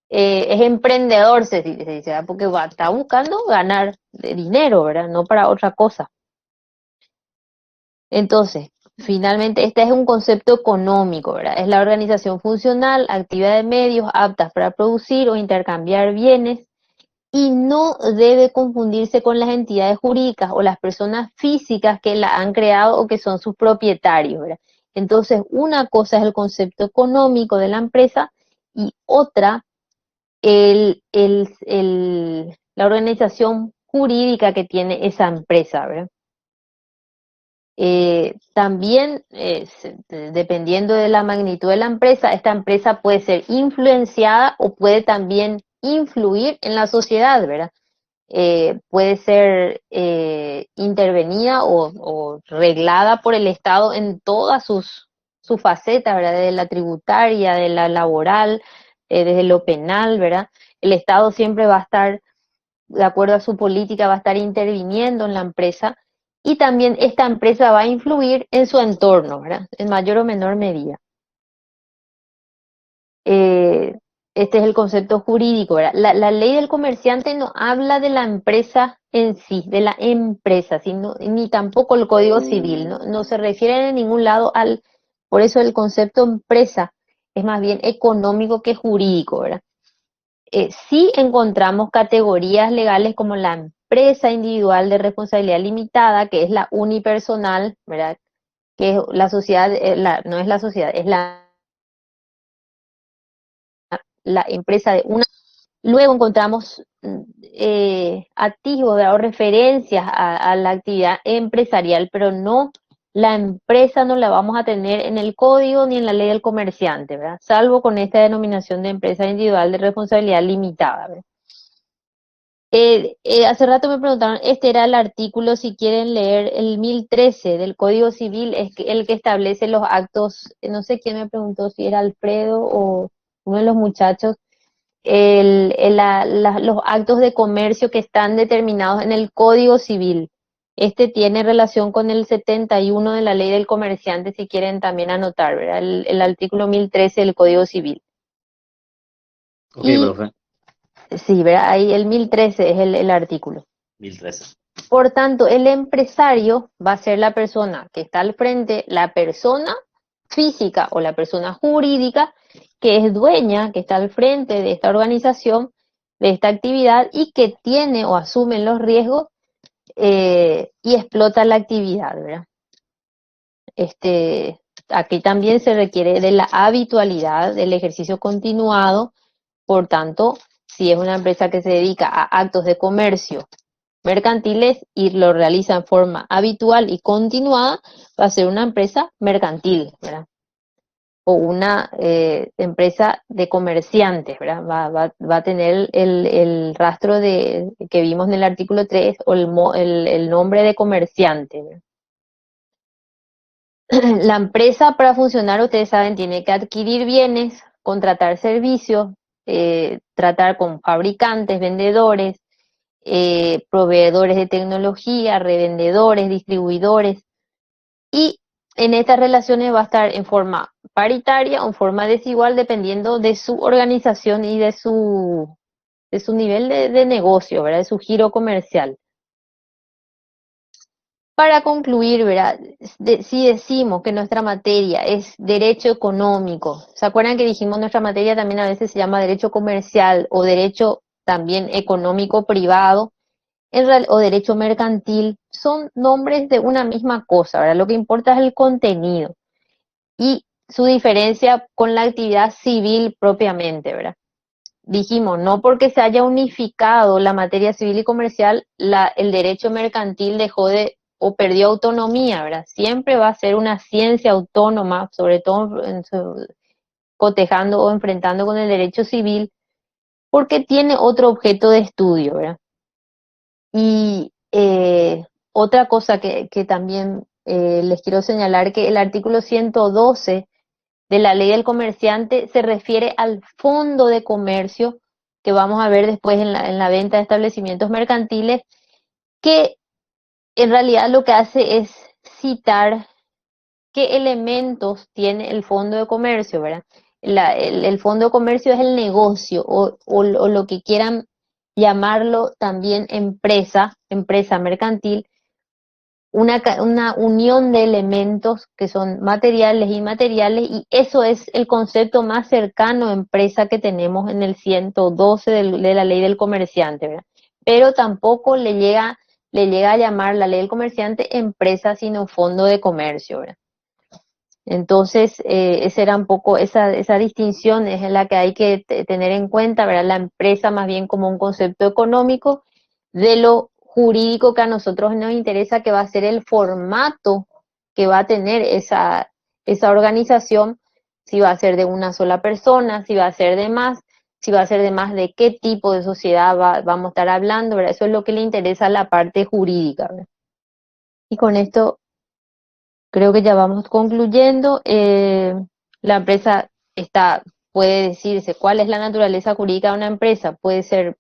es emprendedor, se dice, ¿verdad? Porque está buscando ganar dinero, ¿verdad? No para otra cosa. Entonces, finalmente, este es un concepto económico, ¿verdad? Es la organización funcional, activa de medios aptas para producir o intercambiar bienes y no debe confundirse con las entidades jurídicas o las personas físicas que la han creado o que son sus propietarios, ¿verdad? Entonces, una cosa es el concepto económico de la empresa y otra, la organización jurídica que tiene esa empresa, ¿verdad? También, dependiendo de la magnitud de la empresa, esta empresa puede ser influenciada o puede también influir en la sociedad, ¿verdad? Puede ser intervenida o reglada por el Estado en todas sus facetas, ¿verdad? De la tributaria, de la laboral, desde lo penal, ¿verdad? El Estado siempre va a estar, de acuerdo a su política, va a estar interviniendo en la empresa y también esta empresa va a influir en su entorno, ¿verdad? En mayor o menor medida. Eh, este es el concepto jurídico, ¿verdad? La ley del comerciante no habla de la empresa en sí, de la empresa, sino, ni tampoco el Código Civil, no se refiere en ningún lado por eso el concepto empresa es más bien económico que jurídico, ¿verdad? Sí encontramos categorías legales como la empresa individual de responsabilidad limitada, que es la unipersonal, ¿verdad? Que es la sociedad, no es la sociedad, es la empresa de una. Luego encontramos atisbos o referencias a la actividad empresarial, pero no, la empresa no la vamos a tener en el código ni en la ley del comerciante, ¿verdad? Salvo con esta denominación de empresa individual de responsabilidad limitada, ¿verdad? Hace rato me preguntaron, este era el artículo, si quieren leer el 1013 del Código Civil, es el que establece los actos, no sé quién me preguntó si era Alfredo o uno de los muchachos, los actos de comercio que están determinados en el Código Civil. Este tiene relación con el 71 de la Ley del Comerciante, si quieren también anotar, ¿verdad? El artículo 1013 del Código Civil. Ok, Y profe. sí, ¿verdad? Ahí el 1013 es el artículo. 1013. Por tanto, el empresario va a ser la persona que está al frente, la persona física o la persona jurídica que es dueña, que está al frente de esta organización, de esta actividad y que tiene o asume los riesgos y explota la actividad, ¿verdad? Aquí también se requiere de la habitualidad, del ejercicio continuado. Por tanto, si es una empresa que se dedica a actos de comercio mercantiles y lo realiza en forma habitual y continuada, va a ser una empresa mercantil, ¿verdad? O una empresa de comerciantes, ¿verdad? Va a tener el rastro que vimos en el artículo 3 o el nombre de comerciante, ¿verdad? La empresa, para funcionar, ustedes saben, tiene que adquirir bienes, contratar servicios, tratar con fabricantes, vendedores, proveedores de tecnología, revendedores, distribuidores, y en estas relaciones va a estar en forma paritaria o en forma desigual dependiendo de su organización y de su nivel de negocio, ¿verdad? De su giro comercial. Para concluir, ¿verdad? Si decimos que nuestra materia es derecho económico, ¿se acuerdan que dijimos nuestra materia también a veces se llama derecho comercial o derecho también económico privado? O derecho mercantil, son nombres de una misma cosa, ¿verdad? Lo que importa es el contenido y su diferencia con la actividad civil propiamente, ¿verdad? Dijimos, no porque se haya unificado la materia civil y comercial, el derecho mercantil dejó de o perdió autonomía, ¿verdad? Siempre va a ser una ciencia autónoma, sobre todo cotejando o enfrentando con el derecho civil, porque tiene otro objeto de estudio, ¿verdad? Y otra cosa que también les quiero señalar, que el artículo 112 de la ley del comerciante se refiere al fondo de comercio que vamos a ver después en la venta de establecimientos mercantiles, que en realidad lo que hace es citar qué elementos tiene el fondo de comercio, ¿verdad? El fondo de comercio es el negocio o lo que quieran llamarlo también empresa mercantil, una unión de elementos que son materiales e inmateriales, y eso es el concepto más cercano a empresa que tenemos en el 112 de la ley del comerciante, ¿verdad? Pero tampoco le llega a llamar la ley del comerciante empresa, sino fondo de comercio, ¿verdad? Entonces, esa era un poco, esa distinción es la que hay que tener en cuenta, ¿verdad? La empresa más bien como un concepto económico, de lo jurídico que a nosotros nos interesa, que va a ser el formato que va a tener esa organización, si va a ser de una sola persona, si va a ser de más, si va a ser de más, de qué tipo de sociedad vamos a estar hablando, ¿verdad? Eso es lo que le interesa a la parte jurídica, ¿verdad? Y con esto creo que ya vamos concluyendo. La empresa puede decirse cuál es la naturaleza jurídica de una empresa. Puede ser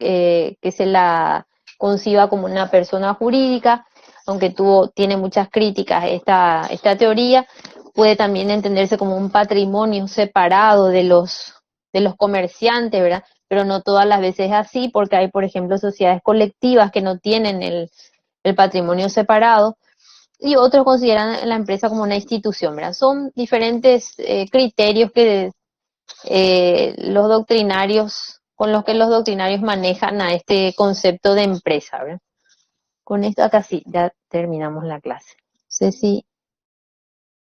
que se la conciba como una persona jurídica, aunque tiene muchas críticas esta teoría. Puede también entenderse como un patrimonio separado de los comerciantes, ¿verdad? Pero no todas las veces es así, porque hay, por ejemplo, sociedades colectivas que no tienen el patrimonio separado, y otros consideran la empresa como una institución, ¿verdad? Son diferentes criterios con los que los doctrinarios manejan a este concepto de empresa, ¿verdad? Con esto acá sí, ya terminamos la clase. No sé si